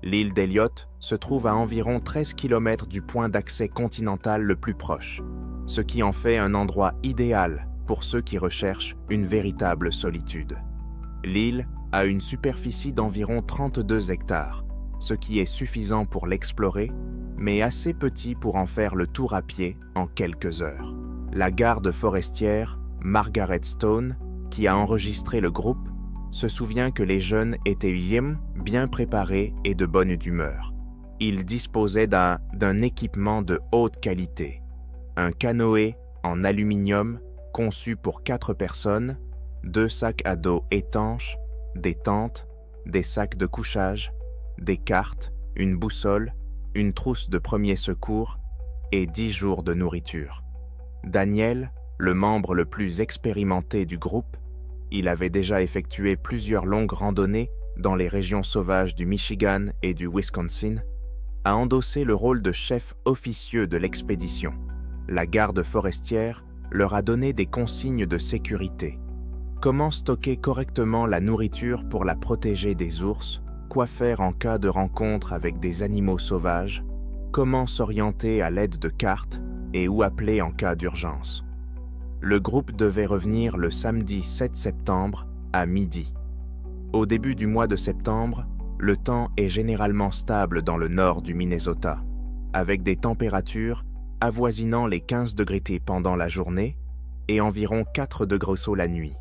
L'île d'Elliott se trouve à environ 13 km du point d'accès continental le plus proche, ce qui en fait un endroit idéal pour ceux qui recherchent une véritable solitude. L'île a une superficie d'environ 32 hectares, ce qui est suffisant pour l'explorer, mais assez petit pour en faire le tour à pied en quelques heures. La garde forestière Margaret Stone, qui a enregistré le groupe, se souvient que les jeunes étaient bien préparés et de bonne humeur. Ils disposaient d'un équipement de haute qualité, un canoë en aluminium conçu pour 4 personnes, 2 sacs à dos étanches, des tentes, des sacs de couchage, des cartes, une boussole, une trousse de premiers secours et 10 jours de nourriture. Daniel, le membre le plus expérimenté du groupe, il avait déjà effectué plusieurs longues randonnées dans les régions sauvages du Michigan et du Wisconsin, a endossé le rôle de chef officieux de l'expédition. La garde forestière leur a donné des consignes de sécurité. Comment stocker correctement la nourriture pour la protéger des ours, quoi faire en cas de rencontre avec des animaux sauvages, comment s'orienter à l'aide de cartes et où appeler en cas d'urgence. Le groupe devait revenir le samedi 7 septembre à midi. Au début du mois de septembre, le temps est généralement stable dans le nord du Minnesota, avec des températures avoisinant les 15 degrés pendant la journée et environ 4 degrés la nuit.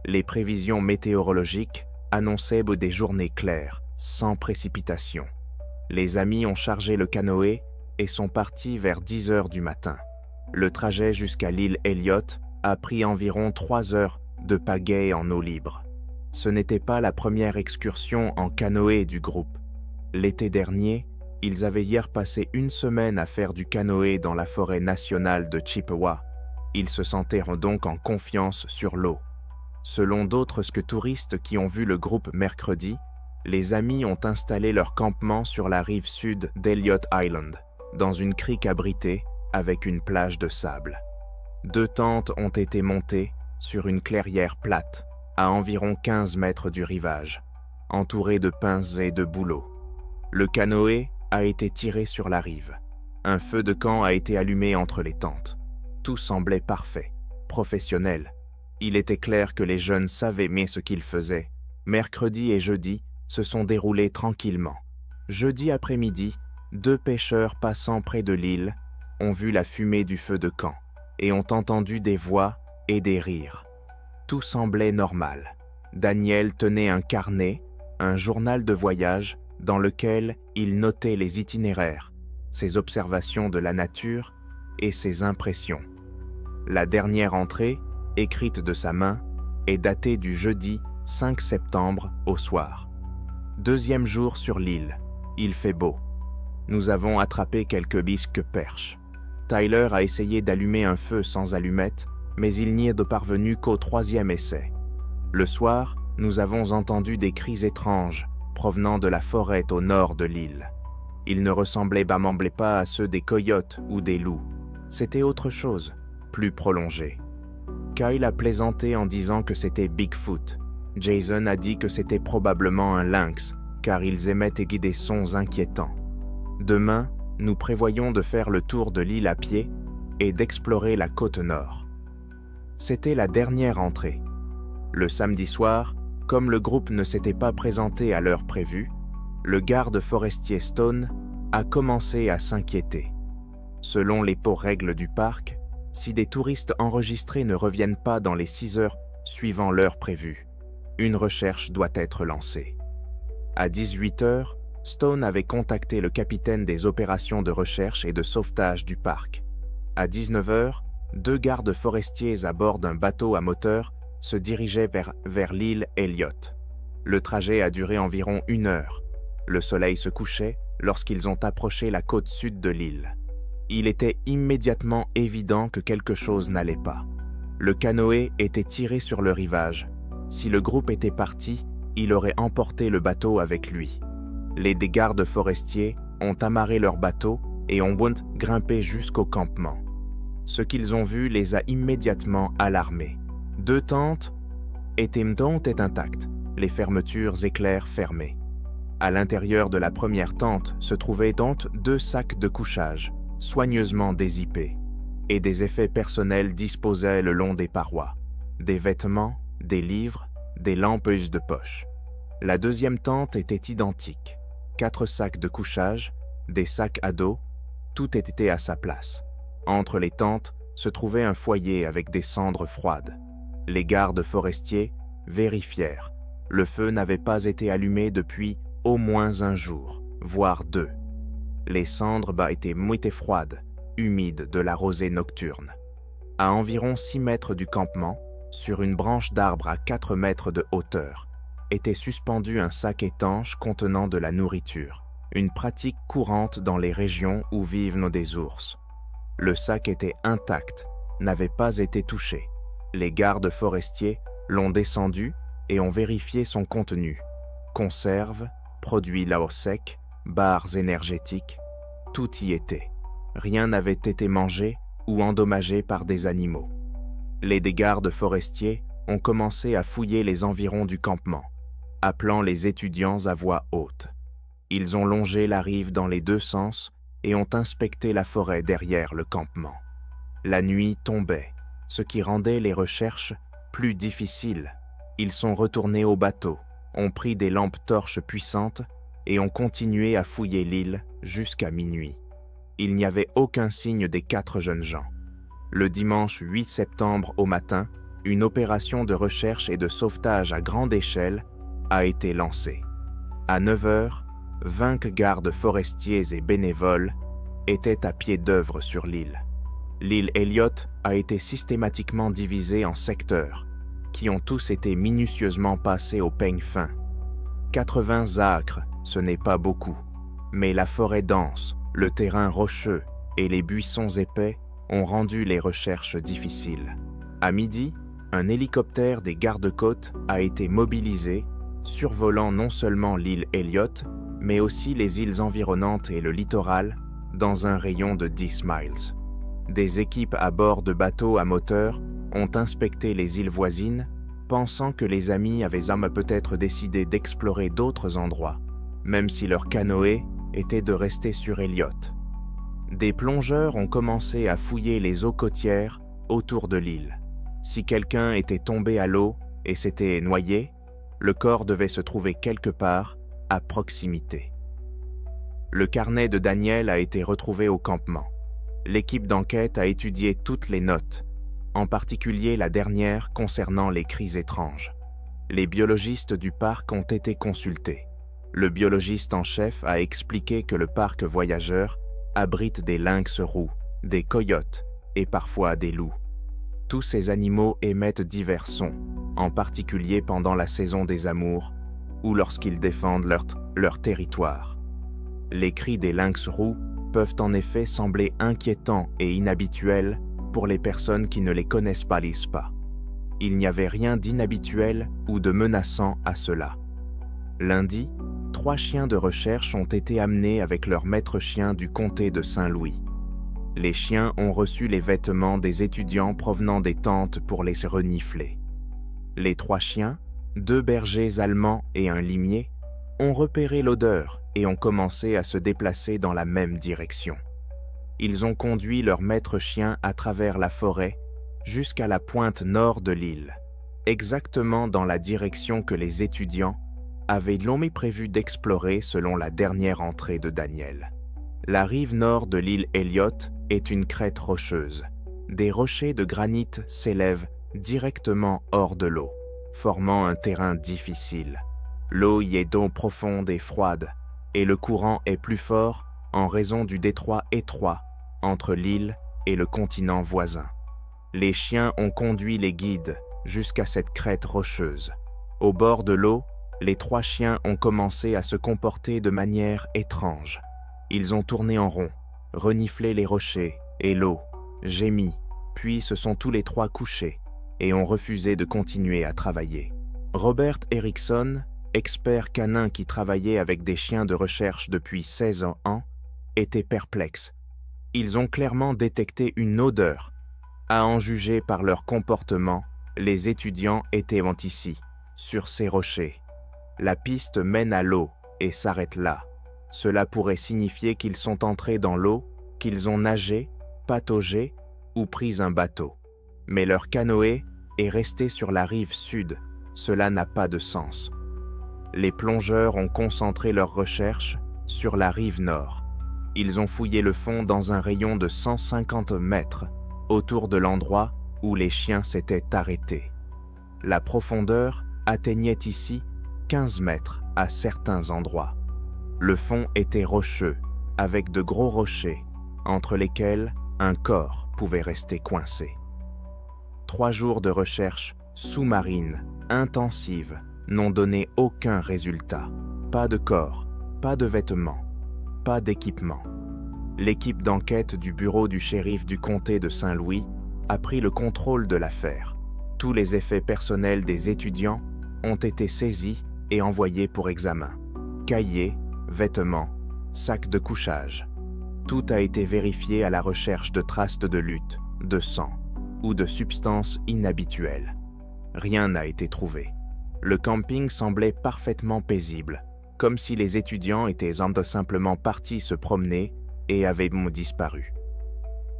Les prévisions météorologiques annonçaient des journées claires, sans précipitation. Les amis ont chargé le canoë et sont partis vers 10 heures du matin. Le trajet jusqu'à l'île Elliott a pris environ 3 heures de pagaie en eau libre. Ce n'était pas la première excursion en canoë du groupe. L'été dernier, ils avaient hier passé 1 semaine à faire du canoë dans la forêt nationale de Chippewa. Ils se sentaient donc en confiance sur l'eau. Selon d'autres touristes qui ont vu le groupe mercredi, les amis ont installé leur campement sur la rive sud d'Elliott Island, dans une crique abritée avec une plage de sable. 2 tentes ont été montées sur une clairière plate, à environ 15 mètres du rivage, entourée de pins et de bouleaux. Le canoë a été tiré sur la rive. Un feu de camp a été allumé entre les tentes. Tout semblait parfait, professionnel. Il était clair que les jeunes savaient mais ce qu'ils faisaient. Mercredi et jeudi se sont déroulés tranquillement. Jeudi après-midi, 2 pêcheurs passant près de l'île ont vu la fumée du feu de camp et ont entendu des voix et des rires. Tout semblait normal. Daniel tenait un carnet, un journal de voyage dans lequel il notait les itinéraires, ses observations de la nature et ses impressions. La dernière entrée, écrite de sa main, est datée du jeudi 5 septembre au soir. 2e jour sur l'île. Il fait beau. Nous avons attrapé quelques bisques perches. Tyler a essayé d'allumer un feu sans allumette, mais il n'y est parvenu qu'au 3e essai. Le soir, nous avons entendu des cris étranges provenant de la forêt au nord de l'île. Ils ne ressemblaient pas à ceux des coyotes ou des loups. C'était autre chose, plus prolongé. Kyle a plaisanté en disant que c'était Bigfoot. Jason a dit que c'était probablement un lynx, car ils émettent des sons inquiétants. Demain, nous prévoyons de faire le tour de l'île à pied et d'explorer la côte nord. C'était la dernière entrée. Le samedi soir, comme le groupe ne s'était pas présenté à l'heure prévue, le garde forestier Stone a commencé à s'inquiéter. Selon les règles du parc, si des touristes enregistrés ne reviennent pas dans les 6 heures suivant l'heure prévue, une recherche doit être lancée. À 18 heures, Stone avait contacté le capitaine des opérations de recherche et de sauvetage du parc. À 19 heures, 2 gardes forestiers à bord d'un bateau à moteur se dirigeaient vers l'île Elliott. Le trajet a duré environ 1 heure. Le soleil se couchait lorsqu'ils ont approché la côte sud de l'île. Il était immédiatement évident que quelque chose n'allait pas. Le canoë était tiré sur le rivage. Si le groupe était parti, il aurait emporté le bateau avec lui. Les gardes forestiers ont amarré leur bateau et ont grimpé jusqu'au campement. Ce qu'ils ont vu les a immédiatement alarmés. 2 tentes étaient intactes, les fermetures éclairs fermées. À l'intérieur de la première tente se trouvaient donc 2 sacs de couchage, soigneusement dézippés, et des effets personnels disposés le long des parois, des vêtements, des livres, des lampes de poche. La 2e tente était identique, 4 sacs de couchage, des sacs à dos, tout était à sa place. Entre les tentes se trouvait un foyer avec des cendres froides. Les gardes forestiers vérifièrent Le feu n'avait pas été allumé depuis au moins un jour, voire 2. Les cendres étaient moite froides, humides de la rosée nocturne. À environ 6 mètres du campement, sur une branche d'arbre à 4 mètres de hauteur, était suspendu un sac étanche contenant de la nourriture, une pratique courante dans les régions où vivent des ours. Le sac était intact, n'avait pas été touché. Les gardes forestiers l'ont descendu et ont vérifié son contenu. Conserves, produits lao secs, barres énergétiques, tout y était. Rien n'avait été mangé ou endommagé par des animaux. Les gardes forestiers ont commencé à fouiller les environs du campement, appelant les étudiants à voix haute. Ils ont longé la rive dans les 2 sens et ont inspecté la forêt derrière le campement. La nuit tombait, ce qui rendait les recherches plus difficiles. Ils sont retournés au bateau, ont pris des lampes torches puissantes et ont continué à fouiller l'île jusqu'à minuit. Il n'y avait aucun signe des 4 jeunes gens. Le dimanche 8 septembre au matin, une opération de recherche et de sauvetage à grande échelle a été lancée. À 9 heures, 20 gardes forestiers et bénévoles étaient à pied d'œuvre sur l'île. L'île Elliot a été systématiquement divisée en secteurs, qui ont tous été minutieusement passés au peigne fin. 80 acres, ce n'est pas beaucoup, mais la forêt dense, le terrain rocheux et les buissons épais ont rendu les recherches difficiles. À midi, un hélicoptère des gardes-côtes a été mobilisé, survolant non seulement l'île Elliot, mais aussi les îles environnantes et le littoral, dans un rayon de 10 miles. Des équipes à bord de bateaux à moteur ont inspecté les îles voisines, pensant que les amis avaient peut-être décidé d'explorer d'autres endroits, même si leur canoë était de rester sur Elliot. Des plongeurs ont commencé à fouiller les eaux côtières autour de l'île. Si quelqu'un était tombé à l'eau et s'était noyé, le corps devait se trouver quelque part à proximité. Le carnet de Daniel a été retrouvé au campement. L'équipe d'enquête a étudié toutes les notes, en particulier la dernière concernant les cris étranges. Les biologistes du parc ont été consultés. Le biologiste en chef a expliqué que le parc voyageur abrite des lynx roux, des coyotes et parfois des loups. Tous ces animaux émettent divers sons, en particulier pendant la saison des amours ou lorsqu'ils défendent leur territoire. Les cris des lynx roux peuvent en effet sembler inquiétants et inhabituels pour les personnes qui ne les connaissent pas. Il n'y avait rien d'inhabituel ou de menaçant à cela. Lundi, 3 chiens de recherche ont été amenés avec leur maître chien du comté de Saint-Louis. Les chiens ont reçu les vêtements des étudiants provenant des tentes pour les renifler. Les 3 chiens, 2 bergers allemands et un limier, ont repéré l'odeur et ont commencé à se déplacer dans la même direction. Ils ont conduit leur maître chien à travers la forêt jusqu'à la pointe nord de l'île, exactement dans la direction que les étudiants avaient long prévu d'explorer selon la dernière entrée de Daniel. La rive nord de l'île Elliot est une crête rocheuse. Des rochers de granit s'élèvent directement hors de l'eau, formant un terrain difficile. L'eau y est d'eau profonde et froide, et le courant est plus fort en raison du détroit étroit entre l'île et le continent voisin. Les chiens ont conduit les guides jusqu'à cette crête rocheuse. Au bord de l'eau, les 3 chiens ont commencé à se comporter de manière étrange. Ils ont tourné en rond, reniflé les rochers et l'eau, gémi, puis se sont tous les 3 couchés et ont refusé de continuer à travailler. Robert Erickson, expert canin qui travaillait avec des chiens de recherche depuis 16 ans, était perplexe. Ils ont clairement détecté une odeur. À en juger par leur comportement, les étudiants étaient ici, sur ces rochers. La piste mène à l'eau et s'arrête là. Cela pourrait signifier qu'ils sont entrés dans l'eau, qu'ils ont nagé, pataugé ou pris un bateau. Mais leur canoë est resté sur la rive sud. Cela n'a pas de sens. Les plongeurs ont concentré leurs recherches sur la rive nord. Ils ont fouillé le fond dans un rayon de 150 mètres autour de l'endroit où les chiens s'étaient arrêtés. La profondeur atteignait ici 15 mètres à certains endroits. Le fond était rocheux, avec de gros rochers, entre lesquels un corps pouvait rester coincé. 3 jours de recherche sous-marine, intensive, n'ont donné aucun résultat. Pas de corps, pas de vêtements, pas d'équipement. L'équipe d'enquête du bureau du shérif du comté de Saint-Louis a pris le contrôle de l'affaire. Tous les effets personnels des étudiants ont été saisis et envoyés pour examen. Cahiers, vêtements, sacs de couchage. Tout a été vérifié à la recherche de traces de lutte, de sang ou de substances inhabituelles. Rien n'a été trouvé. Le camping semblait parfaitement paisible, comme si les étudiants étaient simplement partis se promener et avaient disparu.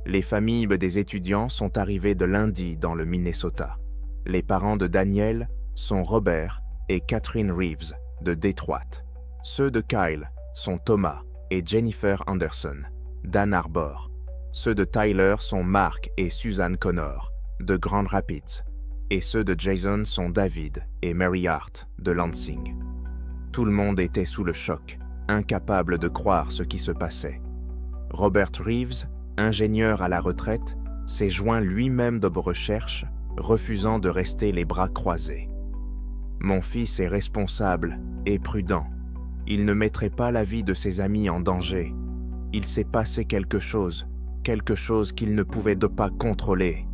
Les familles des étudiants sont arrivées de lundi dans le Minnesota. Les parents de Daniel sont Robert et Catherine Reeves de Détroit. Ceux de Kyle sont Thomas et Jennifer Anderson d'Ann Arbor. Ceux de Tyler sont Mark et Suzanne Connor de Grand Rapids. Et ceux de Jason sont David et Mary Hart de Lansing. Tout le monde était sous le choc, incapable de croire ce qui se passait. Robert Reeves, ingénieur à la retraite, s'est joint lui-même aux recherches, refusant de rester les bras croisés. « Mon fils est responsable et prudent. Il ne mettrait pas la vie de ses amis en danger. Il s'est passé quelque chose qu'il ne pouvait pas contrôler, »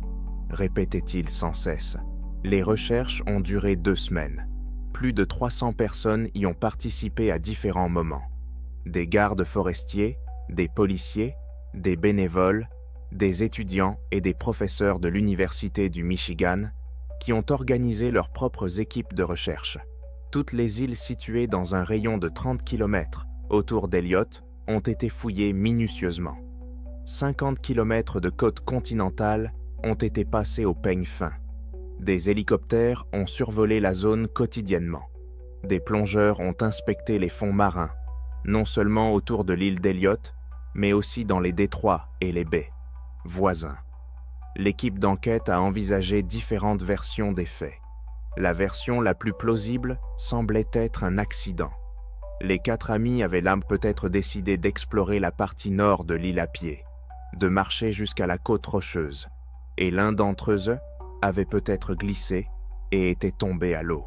répétait-il sans cesse. Les recherches ont duré 2 semaines. Plus de 300 personnes y ont participé à différents moments. Des gardes forestiers, des policiers, des bénévoles, des étudiants et des professeurs de l'Université du Michigan qui ont organisé leurs propres équipes de recherche. Toutes les îles situées dans un rayon de 30 km autour d'Elliott ont été fouillées minutieusement. 50 km de côte continentale ont été passés au peigne fin. Des hélicoptères ont survolé la zone quotidiennement. Des plongeurs ont inspecté les fonds marins, non seulement autour de l'île d'Elliott, mais aussi dans les détroits et les baies voisins. L'équipe d'enquête a envisagé différentes versions des faits. La version la plus plausible semblait être un accident. Les 4 amis avaient peut-être décidé d'explorer la partie nord de l'île à pied, de marcher jusqu'à la côte rocheuse, et l'un d'entre eux avait peut-être glissé et était tombé à l'eau.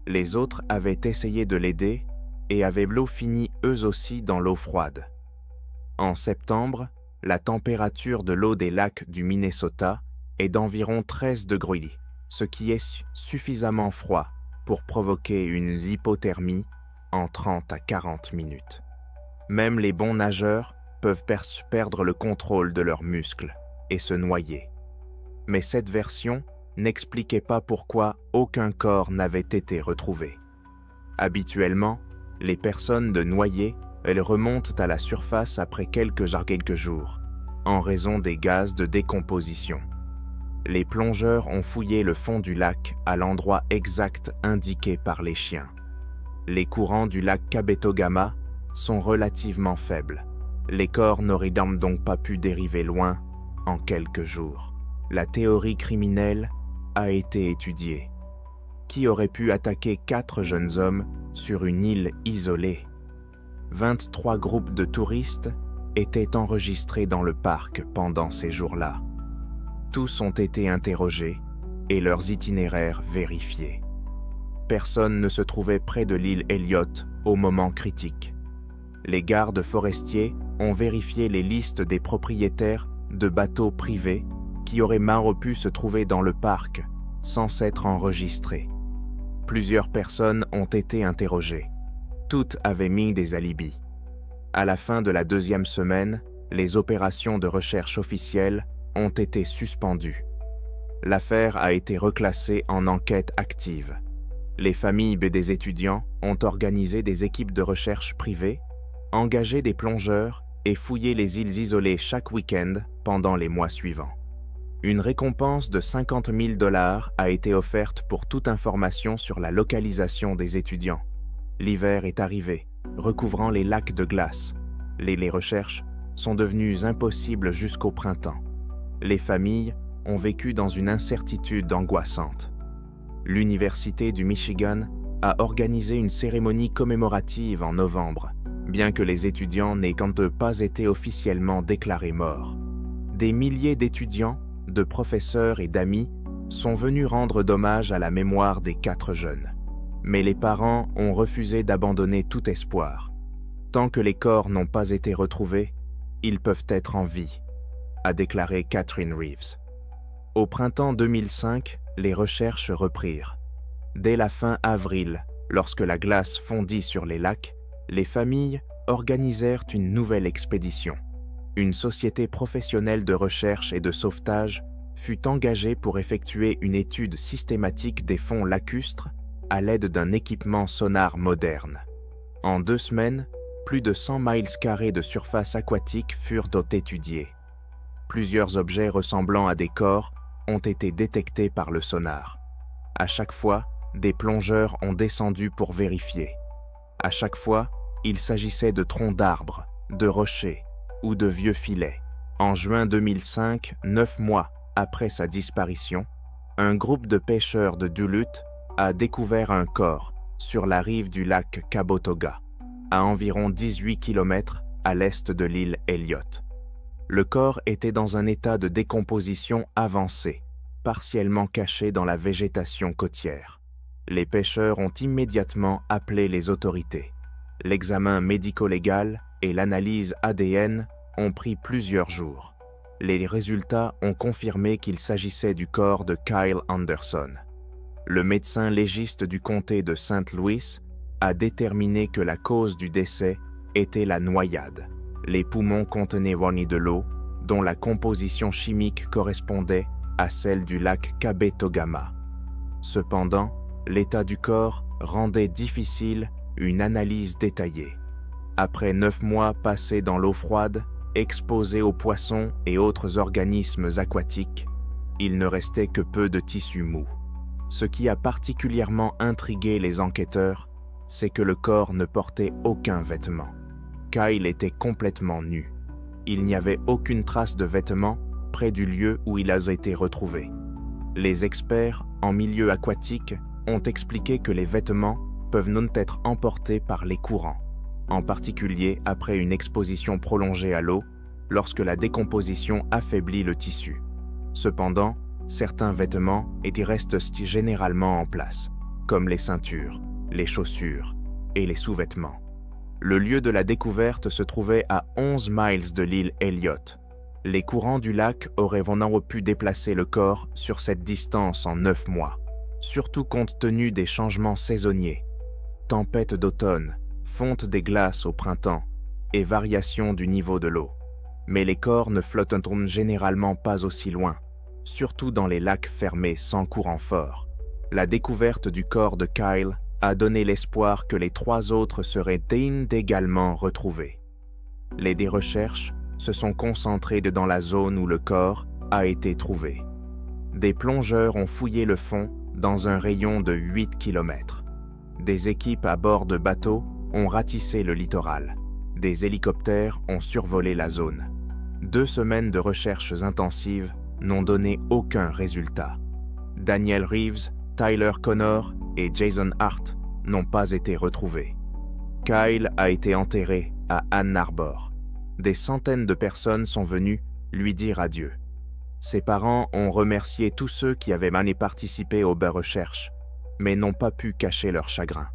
Les autres avaient essayé de l'aider et avaient fini eux aussi dans l'eau froide. En septembre, la température de l'eau des lacs du Minnesota est d'environ 13 degrés, ce qui est suffisamment froid pour provoquer une hypothermie en 30 à 40 minutes. Même les bons nageurs peuvent perdre le contrôle de leurs muscles et se noyer. Mais cette version n'expliquait pas pourquoi aucun corps n'avait été retrouvé. Habituellement, les personnes noyées, elles remontent à la surface après quelques jours, en raison des gaz de décomposition. Les plongeurs ont fouillé le fond du lac à l'endroit exact indiqué par les chiens. Les courants du lac Kabetogama sont relativement faibles. Les corps n'auraient donc pas pu dériver loin en quelques jours. La théorie criminelle a été étudiée. Qui aurait pu attaquer 4 jeunes hommes sur une île isolée? 23 groupes de touristes étaient enregistrés dans le parc pendant ces jours-là. Tous ont été interrogés et leurs itinéraires vérifiés. Personne ne se trouvait près de l'île Elliott au moment critique. Les gardes forestiers ont vérifié les listes des propriétaires de bateaux privés qui auraient pu se trouver dans le parc sans s'être enregistrés. Plusieurs personnes ont été interrogées. Toutes avaient mis des alibis. À la fin de la 2e semaine, les opérations de recherche officielles ont été suspendues. L'affaire a été reclassée en enquête active. Les familles des étudiants ont organisé des équipes de recherche privées, engagé des plongeurs et fouillé les îles isolées chaque week-end pendant les mois suivants. Une récompense de 50 000 $ a été offerte pour toute information sur la localisation des étudiants. L'hiver est arrivé, recouvrant les lacs de glace. Les recherches sont devenues impossibles jusqu'au printemps. Les familles ont vécu dans une incertitude angoissante. L'Université du Michigan a organisé une cérémonie commémorative en novembre, bien que les étudiants n'aient pas été officiellement déclarés morts. Des milliers d'étudiants, de professeurs et d'amis sont venus rendre hommage à la mémoire des 4 jeunes. Mais les parents ont refusé d'abandonner tout espoir. Tant que les corps n'ont pas été retrouvés, ils peuvent être en vie, a déclaré Catherine Reeves. Au printemps 2005, les recherches reprirent. Dès la fin avril, lorsque la glace fondit sur les lacs, les familles organisèrent une nouvelle expédition. Une société professionnelle de recherche et de sauvetage fut engagée pour effectuer une étude systématique des fonds lacustres à l'aide d'un équipement sonar moderne. En 2 semaines, plus de 100 miles carrés de surface aquatique furent étudiés. Plusieurs objets ressemblant à des corps ont été détectés par le sonar. À chaque fois, des plongeurs ont descendu pour vérifier. À chaque fois, il s'agissait de troncs d'arbres, de rochers ou de vieux filets. En juin 2005, 9 mois après sa disparition, un groupe de pêcheurs de Duluth a découvert un corps sur la rive du lac Kabotoga, à environ 18 km à l'est de l'île Elliot. Le corps était dans un état de décomposition avancé, partiellement caché dans la végétation côtière. Les pêcheurs ont immédiatement appelé les autorités. L'examen médico-légal et l'analyse ADN ont pris plusieurs jours. Les résultats ont confirmé qu'il s'agissait du corps de Kyle Anderson. Le médecin légiste du comté de St. Louis a déterminé que la cause du décès était la noyade. Les poumons contenaient de l'eau, dont la composition chimique correspondait à celle du lac Kabetogama. Cependant, l'état du corps rendait difficile une analyse détaillée. Après 9 mois passés dans l'eau froide, exposés aux poissons et autres organismes aquatiques, il ne restait que peu de tissu mou. Ce qui a particulièrement intrigué les enquêteurs, c'est que le corps ne portait aucun vêtement. Kyle était complètement nu. Il n'y avait aucune trace de vêtements près du lieu où il a été retrouvé. Les experts en milieu aquatique ont expliqué que les vêtements peuvent non être emportés par les courants, en particulier après une exposition prolongée à l'eau, lorsque la décomposition affaiblit le tissu. Cependant, certains vêtements restent généralement en place, comme les ceintures, les chaussures et les sous-vêtements. Le lieu de la découverte se trouvait à 11 miles de l'île Elliot. Les courants du lac auraient pu déplacer le corps sur cette distance en 9 mois, surtout compte tenu des changements saisonniers, tempêtes d'automne, fonte des glaces au printemps et variation du niveau de l'eau. Mais les corps ne flottent généralement pas aussi loin, surtout dans les lacs fermés sans courant fort. La découverte du corps de Kyle a donné l'espoir que les 3 autres seraient également retrouvés. Les recherches se sont concentrées dans la zone où le corps a été trouvé. Des plongeurs ont fouillé le fond dans un rayon de 8 km. Des équipes à bord de bateaux ont ratissé le littoral. Des hélicoptères ont survolé la zone. 2 semaines de recherches intensives n'ont donné aucun résultat. Daniel Reeves, Tyler Connor et Jason Hart n'ont pas été retrouvés. Kyle a été enterré à Ann Arbor. Des centaines de personnes sont venues lui dire adieu. Ses parents ont remercié tous ceux qui avaient participé aux recherches, mais n'ont pas pu cacher leur chagrin.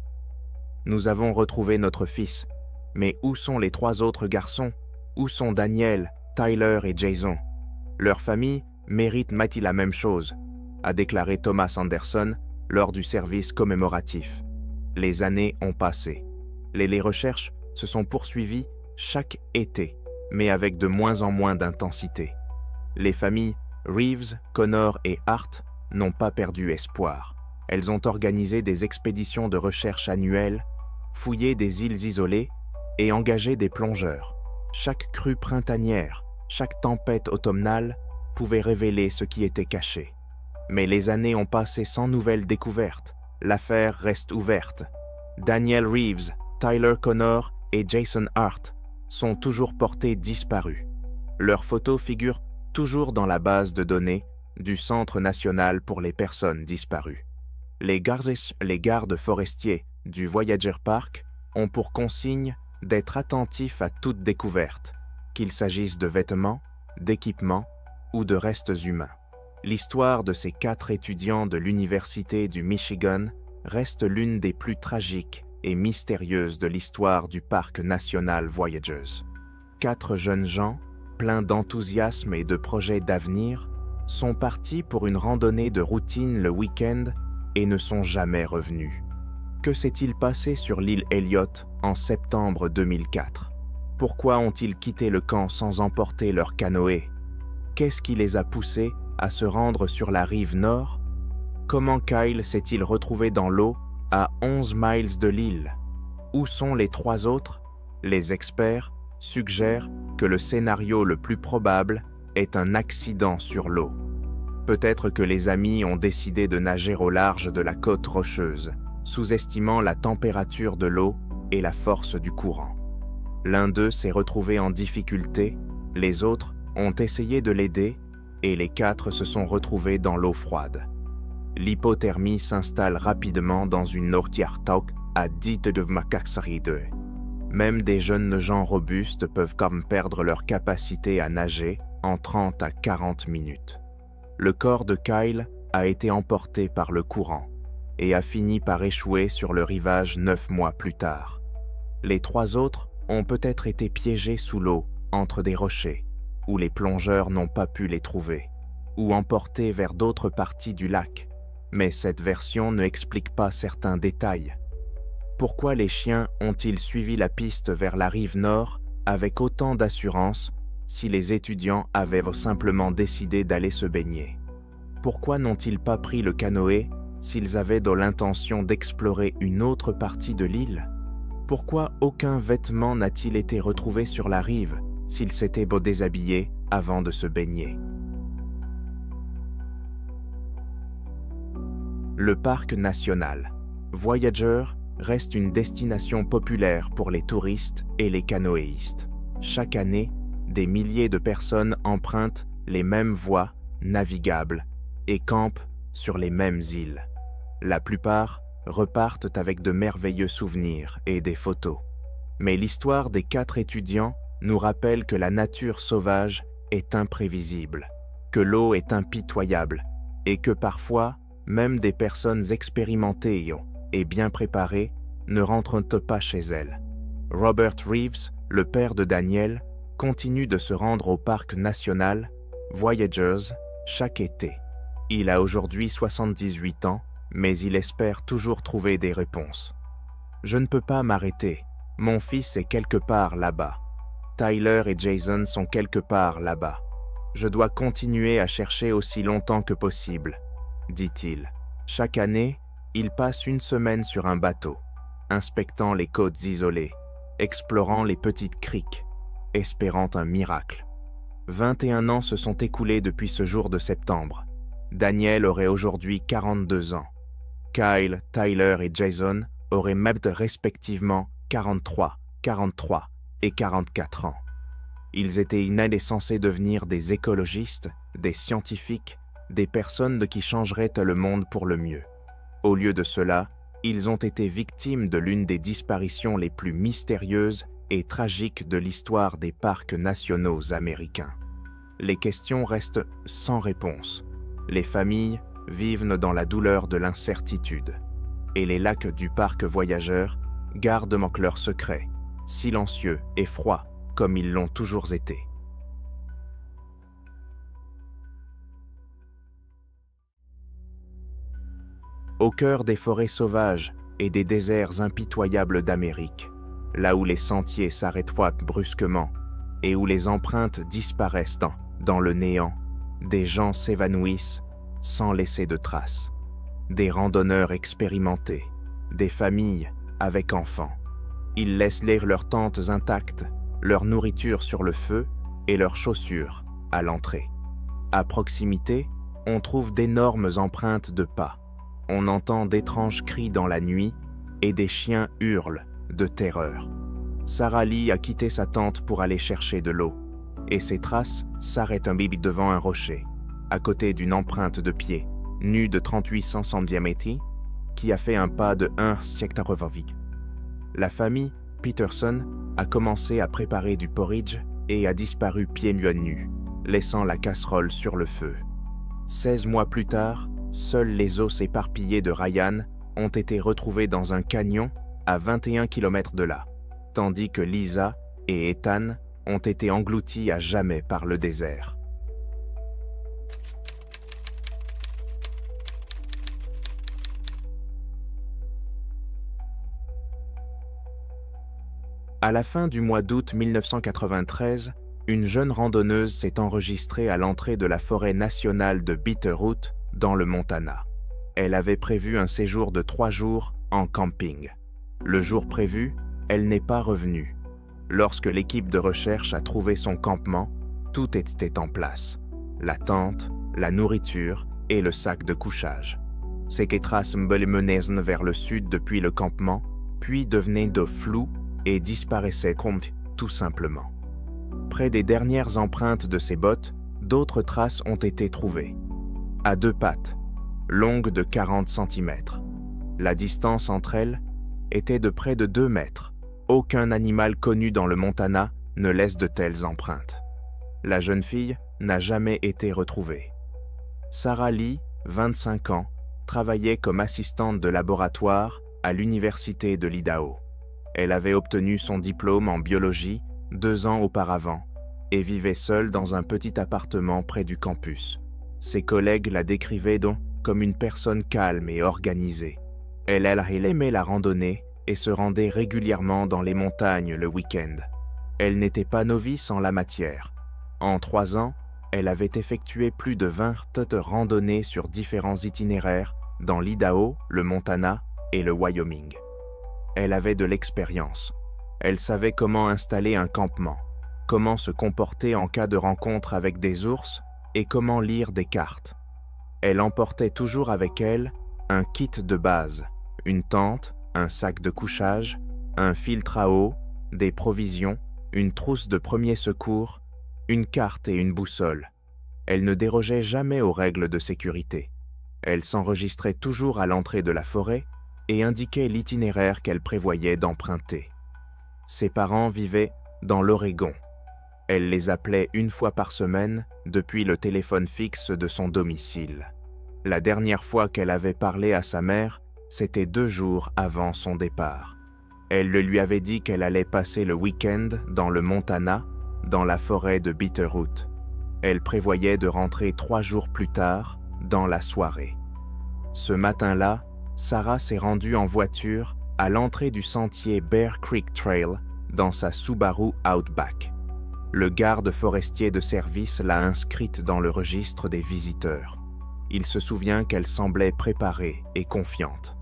Nous avons retrouvé notre fils, mais où sont les 3 autres garçons? Où sont Daniel, Tyler et Jason? Leur famille mérite la même chose, a déclaré Thomas Anderson lors du service commémoratif. Les années ont passé. Les recherches se sont poursuivies chaque été, mais avec de moins en moins d'intensité. Les familles Reeves, Connor et Hart n'ont pas perdu espoir. Elles ont organisé des expéditions de recherche annuelles, fouillé des îles isolées et engagé des plongeurs. Chaque crue printanière, chaque tempête automnale pouvait révéler ce qui était caché. Mais les années ont passé sans nouvelles découvertes. L'affaire reste ouverte. Daniel Reeves, Tyler Connor et Jason Hart sont toujours portés disparus. Leurs photos figurent toujours dans la base de données du Centre national pour les personnes disparues. Les gardes forestiers du Voyager Park ont pour consigne d'être attentifs à toute découverte, qu'il s'agisse de vêtements, d'équipements ou de restes humains. L'histoire de ces 4 étudiants de l'Université du Michigan reste l'une des plus tragiques et mystérieuses de l'histoire du parc national Voyagers. 4 jeunes gens, pleins d'enthousiasme et de projets d'avenir, sont partis pour une randonnée de routine le week-end et ne sont jamais revenus. Que s'est-il passé sur l'île Elliot en septembre 2004? Pourquoi ont-ils quitté le camp sans emporter leur canoë? Qu'est-ce qui les a poussés à se rendre sur la rive nord? Comment Kyle s'est-il retrouvé dans l'eau à 11 miles de l'île? Où sont les 3 autres? Les experts suggèrent que le scénario le plus probable est un accident sur l'eau. Peut-être que les amis ont décidé de nager au large de la côte rocheuse, sous-estimant la température de l'eau et la force du courant. L'un d'eux s'est retrouvé en difficulté, les autres ont essayé de l'aider et les 4 se sont retrouvés dans l'eau froide. L'hypothermie s'installe rapidement dans une Nortiartok à 10 de. Même des jeunes gens robustes peuvent comme perdre leur capacité à nager en 30 à 40 minutes. Le corps de Kyle a été emporté par le courant et a fini par échouer sur le rivage 9 mois plus tard. Les 3 autres ont peut-être été piégés sous l'eau, entre des rochers, où les plongeurs n'ont pas pu les trouver, ou emportés vers d'autres parties du lac, mais cette version ne explique pas certains détails. Pourquoi les chiens ont-ils suivi la piste vers la rive nord avec autant d'assurance si les étudiants avaient simplement décidé d'aller se baigner? Pourquoi n'ont-ils pas pris le canoë s'ils avaient dans l'intention d'explorer une autre partie de l'île? Pourquoi aucun vêtement n'a-t-il été retrouvé sur la rive s'ils s'étaient déshabillés avant de se baigner? Le parc national Voyager reste une destination populaire pour les touristes et les canoëistes. Chaque année, des milliers de personnes empruntent les mêmes voies navigables et campent sur les mêmes îles. La plupart repartent avec de merveilleux souvenirs et des photos. Mais l'histoire des 4 étudiants nous rappelle que la nature sauvage est imprévisible, que l'eau est impitoyable et que parfois, même des personnes expérimentées et bien préparées ne rentrent pas chez elles. Robert Reeves, le père de Daniel, continue de se rendre au parc national Voyagers chaque été. Il a aujourd'hui 78 ans, mais il espère toujours trouver des réponses. « Je ne peux pas m'arrêter. Mon fils est quelque part là-bas. Tyler et Jason sont quelque part là-bas. Je dois continuer à chercher aussi longtemps que possible, » dit-il. Chaque année, il passe une semaine sur un bateau, inspectant les côtes isolées, explorant les petites criques, espérant un miracle. 21 ans se sont écoulés depuis ce jour de septembre. Daniel aurait aujourd'hui 42 ans. Kyle, Tyler et Jason auraient même respectivement 43, 43 et 44 ans. Ils étaient censés devenir des écologistes, des scientifiques, des personnes qui changeraient le monde pour le mieux. Au lieu de cela, ils ont été victimes de l'une des disparitions les plus mystérieuses et tragiques de l'histoire des parcs nationaux américains. Les questions restent sans réponse. Les familles vivent dans la douleur de l'incertitude. Et les lacs du parc voyageur gardent leurs secrets, silencieux et froids comme ils l'ont toujours été. Au cœur des forêts sauvages et des déserts impitoyables d'Amérique, là où les sentiers s'arrêtent brusquement et où les empreintes disparaissent dans le néant, des gens s'évanouissent sans laisser de traces. Des randonneurs expérimentés, des familles avec enfants. Ils laissent leurs tentes intactes, leur nourriture sur le feu et leurs chaussures à l'entrée. À proximité, on trouve d'énormes empreintes de pas. On entend d'étranges cris dans la nuit et des chiens hurlent de terreur. Sarah Lee a quitté sa tente pour aller chercher de l'eau et ses traces s'arrêtent devant un rocher, à côté d'une empreinte de pied, nue de 38 cm, qui a fait un pas de 1 siècle. La famille Peterson a commencé à préparer du porridge et a disparu pieds nus, laissant la casserole sur le feu. 16 mois plus tard, seuls les os éparpillés de Ryan ont été retrouvés dans un canyon à 21 km de là, tandis que Lisa et Ethan ont été engloutis à jamais par le désert. À la fin du mois d'août 1993, une jeune randonneuse s'est enregistrée à l'entrée de la forêt nationale de Bitterroot, dans le Montana. Elle avait prévu un séjour de 3 jours en camping. Le jour prévu, elle n'est pas revenue. Lorsque l'équipe de recherche a trouvé son campement, tout était en place. La tente, la nourriture et le sac de couchage. Ces traces menaient vers le sud depuis le campement, puis devenaient de flou et disparaissaient tout simplement. Près des dernières empreintes de ses bottes, d'autres traces ont été trouvées. À 2 pattes, longues de 40 cm. La distance entre elles était de près de 2 mètres. Aucun animal connu dans le Montana ne laisse de telles empreintes. La jeune fille n'a jamais été retrouvée. Sarah Lee, 25 ans, travaillait comme assistante de laboratoire à l'université de l'Idaho. Elle avait obtenu son diplôme en biologie 2 ans auparavant et vivait seule dans un petit appartement près du campus. Ses collègues la décrivaient donc comme une personne calme et organisée. Elle aimait la randonnée et se rendait régulièrement dans les montagnes le week-end. Elle n'était pas novice en la matière. En 3 ans, elle avait effectué plus de 20 randonnées sur différents itinéraires dans l'Idaho, le Montana et le Wyoming. Elle avait de l'expérience. Elle savait comment installer un campement, comment se comporter en cas de rencontre avec des ours et comment lire des cartes. Elle emportait toujours avec elle un kit de base, une tente, un sac de couchage, un filtre à eau, des provisions, une trousse de premiers secours, une carte et une boussole. Elle ne dérogeait jamais aux règles de sécurité. Elle s'enregistrait toujours à l'entrée de la forêt et indiquait l'itinéraire qu'elle prévoyait d'emprunter. Ses parents vivaient dans l'Oregon. Elle les appelait 1 fois par semaine depuis le téléphone fixe de son domicile. La dernière fois qu'elle avait parlé à sa mère, c'était 2 jours avant son départ. Elle le lui avait dit qu'elle allait passer le week-end dans le Montana, dans la forêt de Bitterroot. Elle prévoyait de rentrer 3 jours plus tard, dans la soirée. Ce matin-là, Sarah s'est rendue en voiture à l'entrée du sentier Bear Creek Trail dans sa Subaru Outback. Le garde forestier de service l'a inscrite dans le registre des visiteurs. Il se souvient qu'elle semblait préparée et confiante.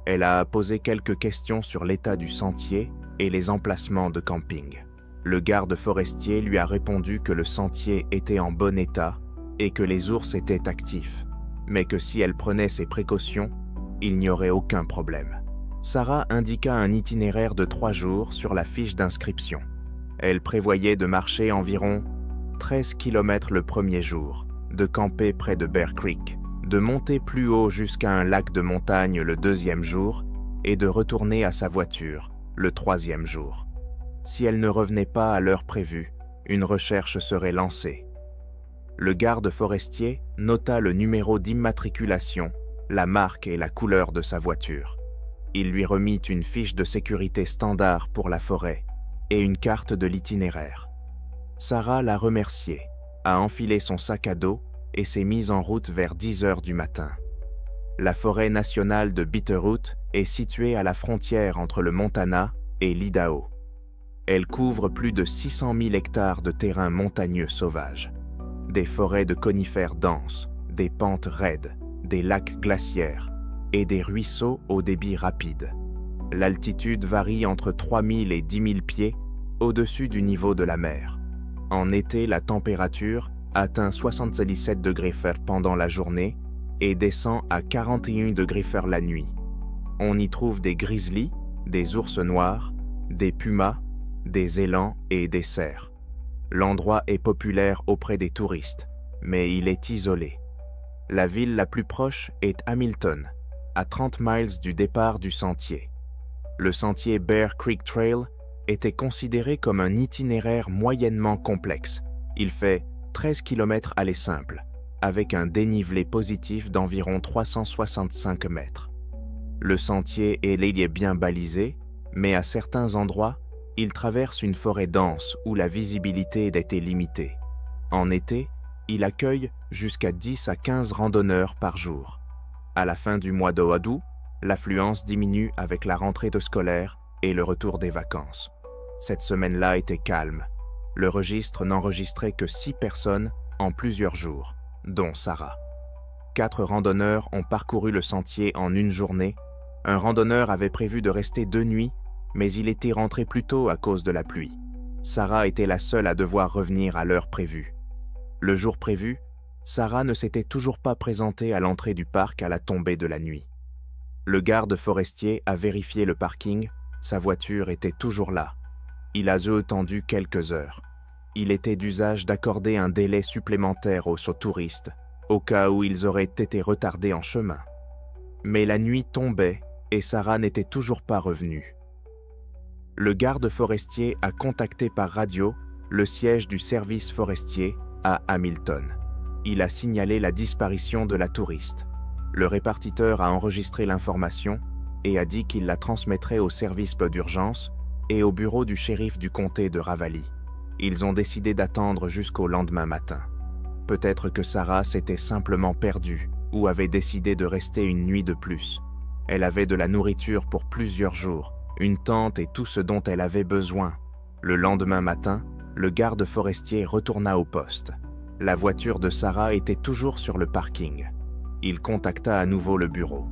Elle a posé quelques questions sur l'état du sentier et les emplacements de camping. Le garde forestier lui a répondu que le sentier était en bon état et que les ours étaient actifs, mais que si elle prenait ses précautions, il n'y aurait aucun problème. Sarah indiqua un itinéraire de 3 jours sur la fiche d'inscription. Elle prévoyait de marcher environ 13 km le premier jour, de camper près de Bear Creek, de monter plus haut jusqu'à un lac de montagne le 2e jour et de retourner à sa voiture le 3e jour. Si elle ne revenait pas à l'heure prévue, une recherche serait lancée. Le garde forestier nota le numéro d'immatriculation, la marque et la couleur de sa voiture. Il lui remit une fiche de sécurité standard pour la forêt et une carte de l'itinéraire. Sarah l'a remercié, a enfilé son sac à dos et s'est mise en route vers 10 heures du matin. La forêt nationale de Bitterroot est située à la frontière entre le Montana et l'Idaho. Elle couvre plus de 600 000 hectares de terrain montagneux sauvages, des forêts de conifères denses, des pentes raides, des lacs glaciaires et des ruisseaux au débit rapide. L'altitude varie entre 3 000 et 10 000 pieds au-dessus du niveau de la mer. En été, la température atteint 77 degrés Fahrenheit pendant la journée et descend à 41 degrés Fahrenheit la nuit. On y trouve des grizzlies, des ours noirs, des pumas, des élans et des cerfs. L'endroit est populaire auprès des touristes, mais il est isolé. La ville la plus proche est Hamilton, à 30 miles du départ du sentier. Le sentier Bear Creek Trail était considéré comme un itinéraire moyennement complexe. Il fait 13 km aller simple, avec un dénivelé positif d'environ 365 mètres. Le sentier est bien balisé, mais à certains endroits, il traverse une forêt dense où la visibilité était limitée. En été, il accueille jusqu'à 10 à 15 randonneurs par jour. À la fin du mois d'août, l'affluence diminue avec la rentrée de scolaire et le retour des vacances. Cette semaine-là était calme. Le registre n'enregistrait que 6 personnes en plusieurs jours, dont Sarah. 4 randonneurs ont parcouru le sentier en une journée. Un randonneur avait prévu de rester 2 nuits, mais il était rentré plus tôt à cause de la pluie. Sarah était la seule à devoir revenir à l'heure prévue. Le jour prévu, Sarah ne s'était toujours pas présentée à l'entrée du parc à la tombée de la nuit. Le garde forestier a vérifié le parking, sa voiture était toujours là. Il a attendu quelques heures. Il était d'usage d'accorder un délai supplémentaire aux touristes, au cas où ils auraient été retardés en chemin. Mais la nuit tombait et Sarah n'était toujours pas revenue. Le garde forestier a contacté par radio le siège du service forestier à Hamilton. Il a signalé la disparition de la touriste. Le répartiteur a enregistré l'information et a dit qu'il la transmettrait au service d'urgence et au bureau du shérif du comté de Ravalli. Ils ont décidé d'attendre jusqu'au lendemain matin. Peut-être que Sarah s'était simplement perdue ou avait décidé de rester une nuit de plus. Elle avait de la nourriture pour plusieurs jours, une tente et tout ce dont elle avait besoin. Le lendemain matin, le garde forestier retourna au poste. La voiture de Sarah était toujours sur le parking. Il contacta à nouveau le bureau.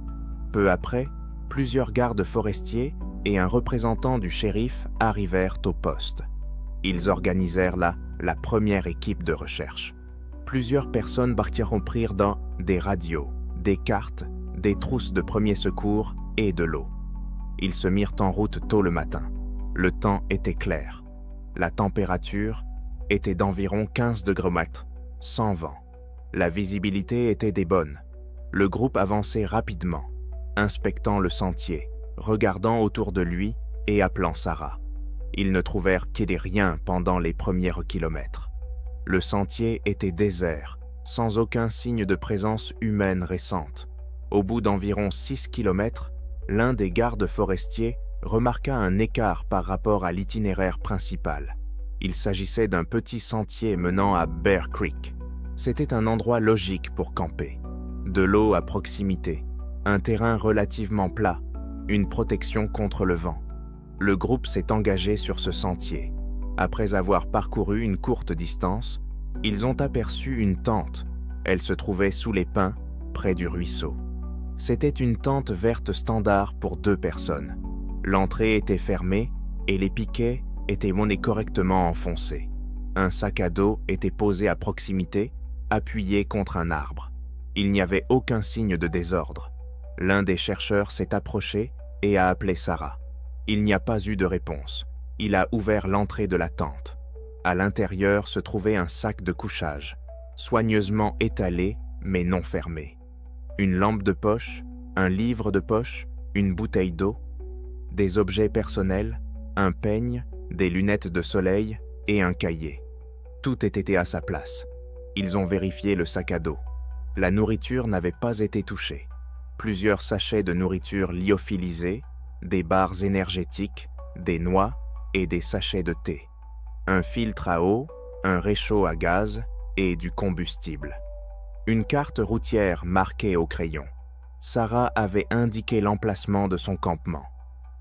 Peu après, plusieurs gardes forestiers et un représentant du shérif arrivèrent au poste. Ils organisèrent là la première équipe de recherche. Plusieurs personnes prirent dans des radios, des cartes, des trousses de premiers secours et de l'eau. Ils se mirent en route tôt le matin. Le temps était clair. La température était d'environ 15 degrés, sans vent. La visibilité était des bonnes. Le groupe avançait rapidement, inspectant le sentier, regardant autour de lui et appelant Sarah. Ils ne trouvèrent rien pendant les premiers kilomètres. Le sentier était désert, sans aucun signe de présence humaine récente. Au bout d'environ 6 kilomètres, l'un des gardes forestiers remarqua un écart par rapport à l'itinéraire principal. Il s'agissait d'un petit sentier menant à Bear Creek. C'était un endroit logique pour camper. De l'eau à proximité, un terrain relativement plat, une protection contre le vent. Le groupe s'est engagé sur ce sentier. Après avoir parcouru une courte distance, ils ont aperçu une tente. Elle se trouvait sous les pins, près du ruisseau. C'était une tente verte standard pour 2 personnes. L'entrée était fermée et les piquets étaient correctement enfoncés. Un sac à dos était posé à proximité, appuyé contre un arbre. Il n'y avait aucun signe de désordre. L'un des chercheurs s'est approché et a appelé Sarah. Il n'y a pas eu de réponse. Il a ouvert l'entrée de la tente. À l'intérieur se trouvait un sac de couchage, soigneusement étalé mais non fermé. Une lampe de poche, un livre de poche, une bouteille d'eau, des objets personnels, un peigne, des lunettes de soleil et un cahier. Tout était à sa place. Ils ont vérifié le sac à dos. La nourriture n'avait pas été touchée. Plusieurs sachets de nourriture lyophilisée, des barres énergétiques, des noix et des sachets de thé. Un filtre à eau, un réchaud à gaz et du combustible. Une carte routière marquée au crayon. Sarah avait indiqué l'emplacement de son campement.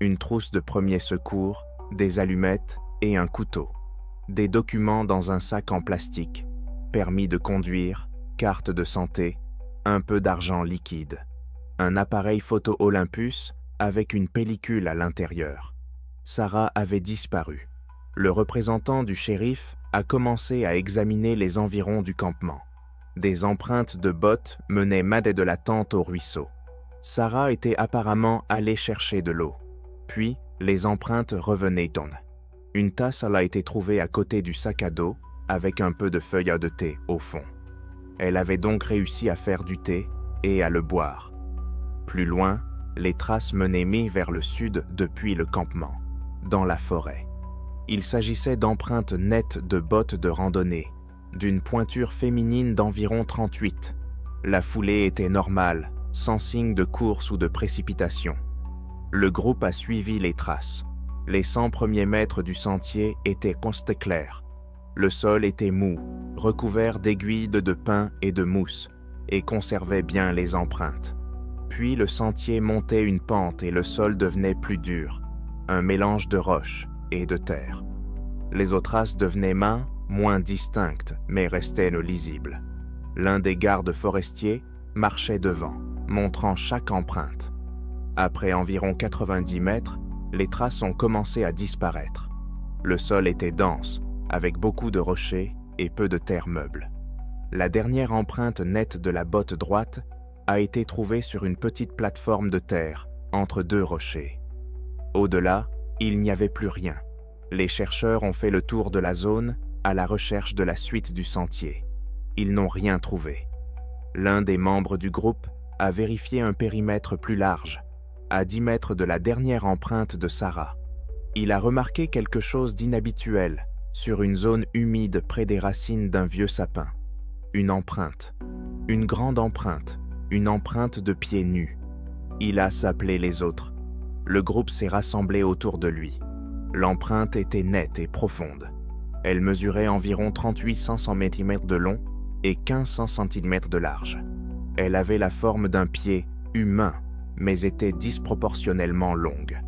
Une trousse de premiers secours, des allumettes et un couteau. Des documents dans un sac en plastique. Permis de conduire, carte de santé, un peu d'argent liquide. Un appareil photo Olympus avec une pellicule à l'intérieur. Sarah avait disparu. Le représentant du shérif a commencé à examiner les environs du campement. Des empreintes de bottes menaient de la tente au ruisseau. Sarah était apparemment allée chercher de l'eau. Puis, les empreintes revenaient. Une tasse a été trouvée à côté du sac à dos avec un peu de feuilles de thé au fond. Elle avait donc réussi à faire du thé et à le boire. plus loin, les traces menaient vers le sud depuis le campement, dans la forêt. Il s'agissait d'empreintes nettes de bottes de randonnée, d'une pointure féminine d'environ 38. La foulée était normale, sans signe de course ou de précipitation. Le groupe a suivi les traces. Les 100 premiers mètres du sentier étaient constés clairs. Le sol était mou, recouvert d'aiguilles de pin et de mousse, et conservait bien les empreintes. Puis le sentier montait une pente et le sol devenait plus dur, un mélange de roches et de terre. Les autres traces devenaient moins distinctes, mais restaient lisibles. L'un des gardes forestiers marchait devant, montrant chaque empreinte. Après environ 90 mètres, les traces ont commencé à disparaître. Le sol était dense, avec beaucoup de rochers et peu de terre meuble. La dernière empreinte nette de la botte droite a été trouvée sur une petite plateforme de terre, entre deux rochers. Au-delà, il n'y avait plus rien. Les chercheurs ont fait le tour de la zone à la recherche de la suite du sentier. Ils n'ont rien trouvé. L'un des membres du groupe a vérifié un périmètre plus large, à 10 mètres de la dernière empreinte de Sarah. Il a remarqué quelque chose d'inhabituel sur une zone humide près des racines d'un vieux sapin. Une empreinte. Une grande empreinte. Une empreinte de pieds nus. Il a appelé les autres. Le groupe s'est rassemblé autour de lui. L'empreinte était nette et profonde. Elle mesurait environ 3800 mm de long et 1500 cm de large. Elle avait la forme d'un pied humain, mais était disproportionnellement longue.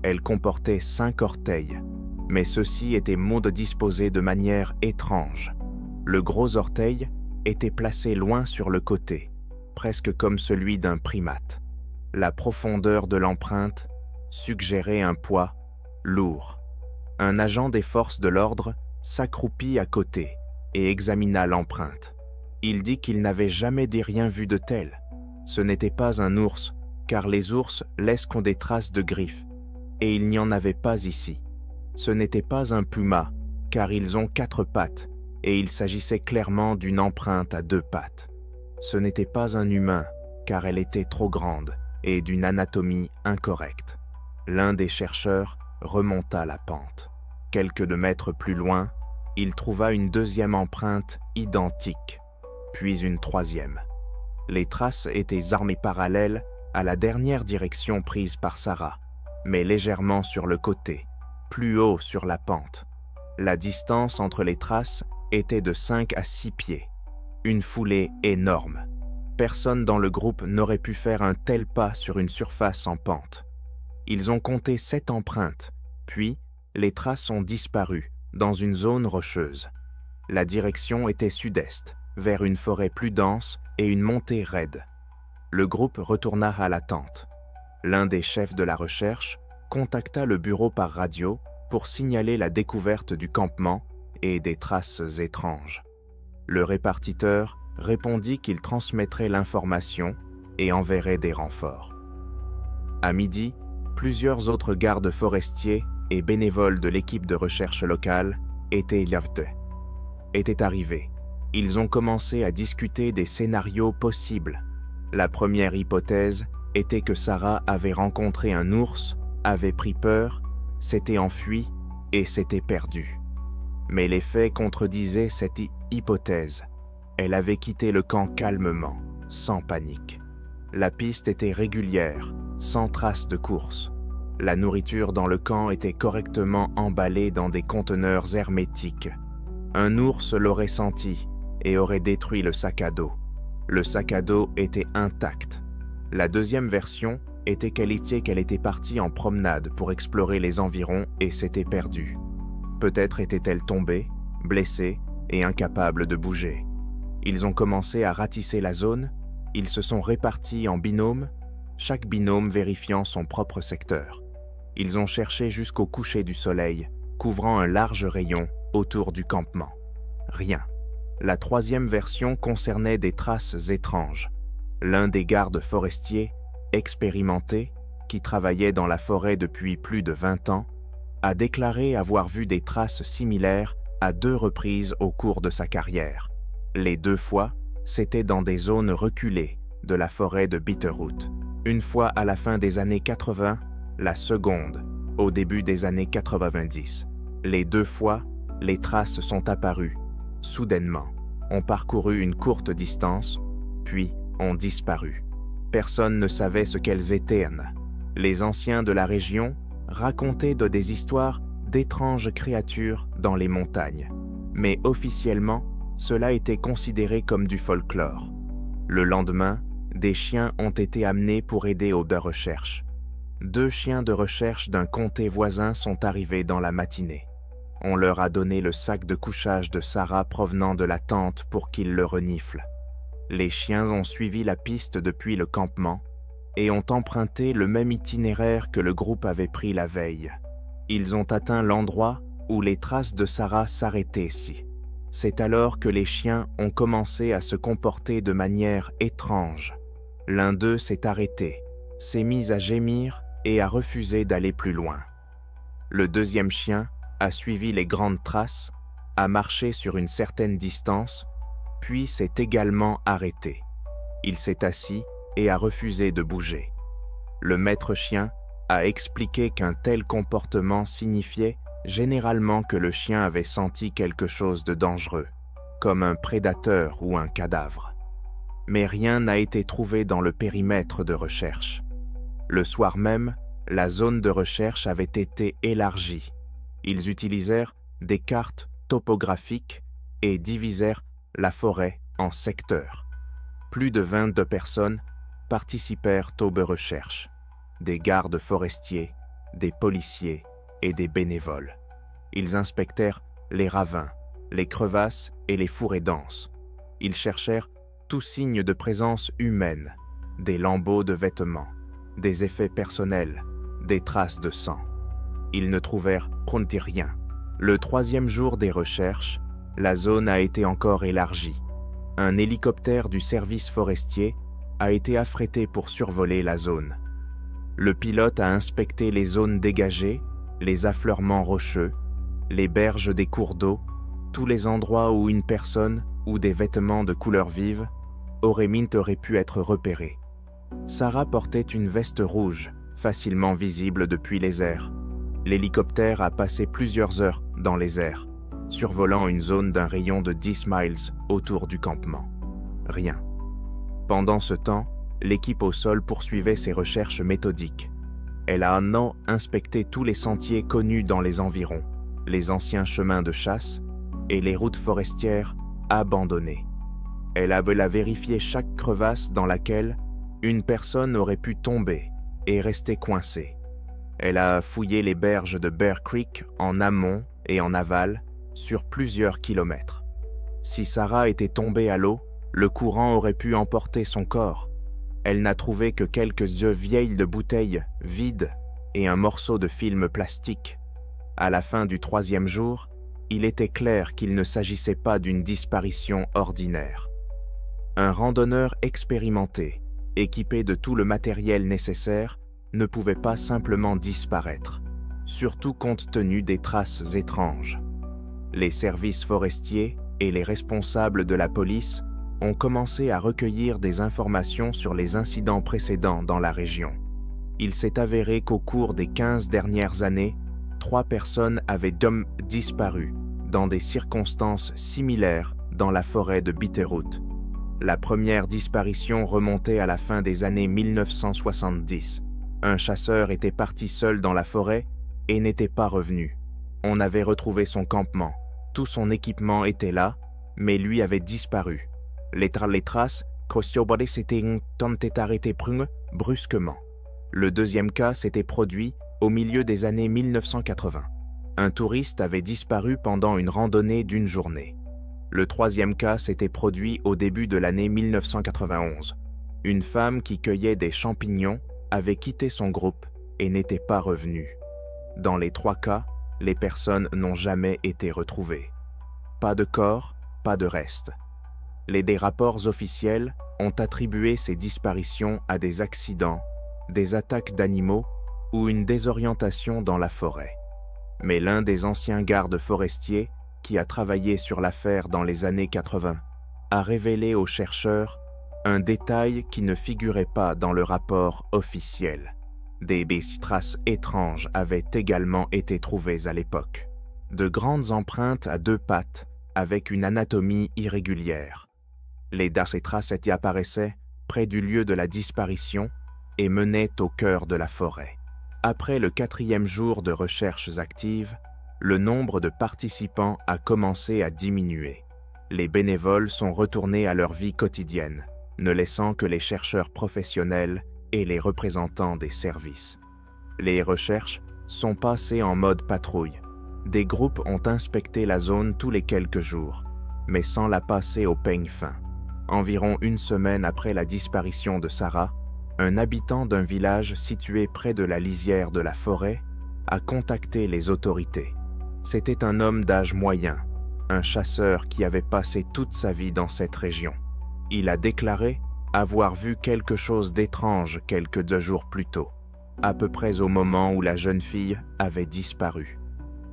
Elle comportait 5 orteils, mais ceux-ci étaient disposés de manière étrange. Le gros orteil était placé loin sur le côté, presque comme celui d'un primate. La profondeur de l'empreinte suggérait un poids lourd. Un agent des forces de l'ordre s'accroupit à côté et examina l'empreinte. Il dit qu'il n'avait jamais rien vu de tel. Ce n'était pas un ours, car les ours laissent qu'on des traces de griffes, et il n'y en avait pas ici. Ce n'était pas un puma, car ils ont 4 pattes, et il s'agissait clairement d'une empreinte à 2 pattes. Ce n'était pas un humain, car elle était trop grande et d'une anatomie incorrecte. L'un des chercheurs remonta la pente. Quelques mètres plus loin, il trouva une deuxième empreinte identique, puis une troisième. Les traces étaient armées parallèles à la dernière direction prise par Sarah, mais légèrement sur le côté, plus haut sur la pente. La distance entre les traces était de 5 à 6 pieds. Une foulée énorme. Personne dans le groupe n'aurait pu faire un tel pas sur une surface en pente. Ils ont compté 7 empreintes, puis les traces ont disparu dans une zone rocheuse. La direction était sud-est, vers une forêt plus dense et une montée raide. Le groupe retourna à la tente. L'un des chefs de la recherche contacta le bureau par radio pour signaler la découverte du campement et des traces étranges. Le répartiteur répondit qu'il transmettrait l'information et enverrait des renforts. À midi, plusieurs autres gardes forestiers et bénévoles de l'équipe de recherche locale étaient arrivés. Ils ont commencé à discuter des scénarios possibles. La première hypothèse était que Sarah avait rencontré un ours, avait pris peur, s'était enfuie et s'était perdue. Mais les faits contredisaient cette hypothèse. Elle avait quitté le camp calmement, sans panique. La piste était régulière, sans trace de course. La nourriture dans le camp était correctement emballée dans des conteneurs hermétiques. Un ours l'aurait senti et aurait détruit le sac à dos. Le sac à dos était intact. La deuxième version était qu'elle était partie en promenade pour explorer les environs et s'était perdue. Peut-être était-elle tombée, blessée et incapable de bouger. Ils ont commencé à ratisser la zone, ils se sont répartis en binômes, chaque binôme vérifiant son propre secteur. Ils ont cherché jusqu'au coucher du soleil, couvrant un large rayon autour du campement. Rien. La troisième version concernait des traces étranges. L'un des gardes forestiers, expérimentés, qui travaillait dans la forêt depuis plus de 20 ans, a déclaré avoir vu des traces similaires à 2 reprises au cours de sa carrière. Les 2 fois, c'était dans des zones reculées de la forêt de Bitterroot. une fois à la fin des années 80, la seconde, au début des années 90. Les deux fois, les traces sont apparues, soudainement, ont parcouru une courte distance, puis ont disparu. Personne ne savait ce qu'elles étaient. Les anciens de la région racontaient des histoires d'étranges créatures dans les montagnes, mais officiellement, cela était considéré comme du folklore. Le lendemain, des chiens ont été amenés pour aider aux recherches. 2 chiens de recherche d'un comté voisin sont arrivés dans la matinée. On leur a donné le sac de couchage de Sarah provenant de la tente pour qu'ils le reniflent. Les chiens ont suivi la piste depuis le campement et ont emprunté le même itinéraire que le groupe avait pris la veille. Ils ont atteint l'endroit où les traces de Sarah s'arrêtaient ici. C'est alors que les chiens ont commencé à se comporter de manière étrange. L'un d'eux s'est arrêté, s'est mis à gémir et a refusé d'aller plus loin. Le deuxième chien a suivi les grandes traces, a marché sur une certaine distance, puis s'est également arrêté. Il s'est assis et a refusé de bouger. Le maître chien a expliqué qu'un tel comportement signifiait généralement que le chien avait senti quelque chose de dangereux, comme un prédateur ou un cadavre. Mais rien n'a été trouvé dans le périmètre de recherche. Le soir même, la zone de recherche avait été élargie. Ils utilisèrent des cartes topographiques et divisèrent la forêt en secteurs. Plus de 22 personnes participèrent aux recherches, des gardes forestiers, des policiers et des bénévoles. Ils inspectèrent les ravins, les crevasses et les fourrés denses. Ils cherchèrent tout signe de présence humaine, des lambeaux de vêtements, des effets personnels, des traces de sang. Ils ne trouvèrent rien. Le 3e jour des recherches, la zone a été encore élargie. Un hélicoptère du service forestier a été affrété pour survoler la zone. Le pilote a inspecté les zones dégagées, les affleurements rocheux, les berges des cours d'eau, tous les endroits où une personne ou des vêtements de couleur vive aurait pu être repérés. Sarah portait une veste rouge, facilement visible depuis les airs. L'hélicoptère a passé plusieurs heures dans les airs, survolant une zone d'un rayon de 10 miles autour du campement. Rien. Pendant ce temps, l'équipe au sol poursuivait ses recherches méthodiques. Elle a inspecté tous les sentiers connus dans les environs, les anciens chemins de chasse et les routes forestières abandonnées. Elle a vérifié chaque crevasse dans laquelle une personne aurait pu tomber et rester coincée. Elle a fouillé les berges de Bear Creek en amont et en aval sur plusieurs kilomètres. Si Sarah était tombée à l'eau, le courant aurait pu emporter son corps. Elle n'a trouvé que quelques œufs vieilles de bouteilles vides et un morceau de film plastique. À la fin du 3e jour, il était clair qu'il ne s'agissait pas d'une disparition ordinaire. Un randonneur expérimenté, équipé de tout le matériel nécessaire, ne pouvait pas simplement disparaître, surtout compte tenu des traces étranges. Les services forestiers et les responsables de la police ont commencé à recueillir des informations sur les incidents précédents dans la région. Il s'est avéré qu'au cours des 15 dernières années, 3 personnes avaient disparu dans des circonstances similaires dans la forêt de Bitterroot. La première disparition remontait à la fin des années 1970. Un chasseur était parti seul dans la forêt et n'était pas revenu. On avait retrouvé son campement. Tout son équipement était là, mais lui avait disparu. Les traces s'étaient arrêtées brusquement. Le deuxième cas s'était produit au milieu des années 1980. Un touriste avait disparu pendant une randonnée d'une journée. Le troisième cas s'était produit au début de l'année 1991. Une femme qui cueillait des champignons avait quitté son groupe et n'était pas revenue. Dans les 3 cas, les personnes n'ont jamais été retrouvées. Pas de corps, pas de reste. Des rapports officiels ont attribué ces disparitions à des accidents, des attaques d'animaux ou une désorientation dans la forêt. Mais l'un des anciens gardes forestiers, qui a travaillé sur l'affaire dans les années 80, a révélé aux chercheurs un détail qui ne figurait pas dans le rapport officiel. Des traces étranges avaient également été trouvées à l'époque. De grandes empreintes à 2 pattes avec une anatomie irrégulière. Ces traces apparaissaient près du lieu de la disparition et menaient au cœur de la forêt. Après le 4e jour de recherches actives, le nombre de participants a commencé à diminuer. Les bénévoles sont retournés à leur vie quotidienne, ne laissant que les chercheurs professionnels et les représentants des services. Les recherches sont passées en mode patrouille. Des groupes ont inspecté la zone tous les quelques jours, mais sans la passer au peigne fin. Environ 1 semaine après la disparition de Sarah, un habitant d'un village situé près de la lisière de la forêt a contacté les autorités. C'était un homme d'âge moyen, un chasseur qui avait passé toute sa vie dans cette région. Il a déclaré avoir vu quelque chose d'étrange quelques 2 jours plus tôt, à peu près au moment où la jeune fille avait disparu.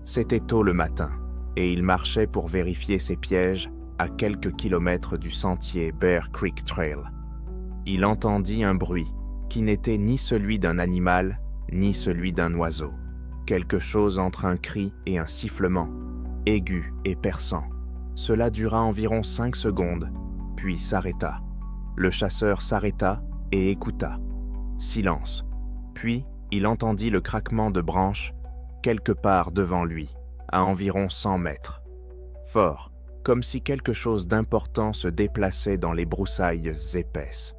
C'était tôt le matin, et il marchait pour vérifier ses pièges à quelques kilomètres du sentier Bear Creek Trail. Il entendit un bruit qui n'était ni celui d'un animal, ni celui d'un oiseau. Quelque chose entre un cri et un sifflement, aigu et perçant. Cela dura environ 5 secondes, puis s'arrêta. Le chasseur s'arrêta et écouta. Silence. Puis, il entendit le craquement de branches quelque part devant lui, à environ 100 mètres. Fort, comme si quelque chose d'important se déplaçait dans les broussailles épaisses.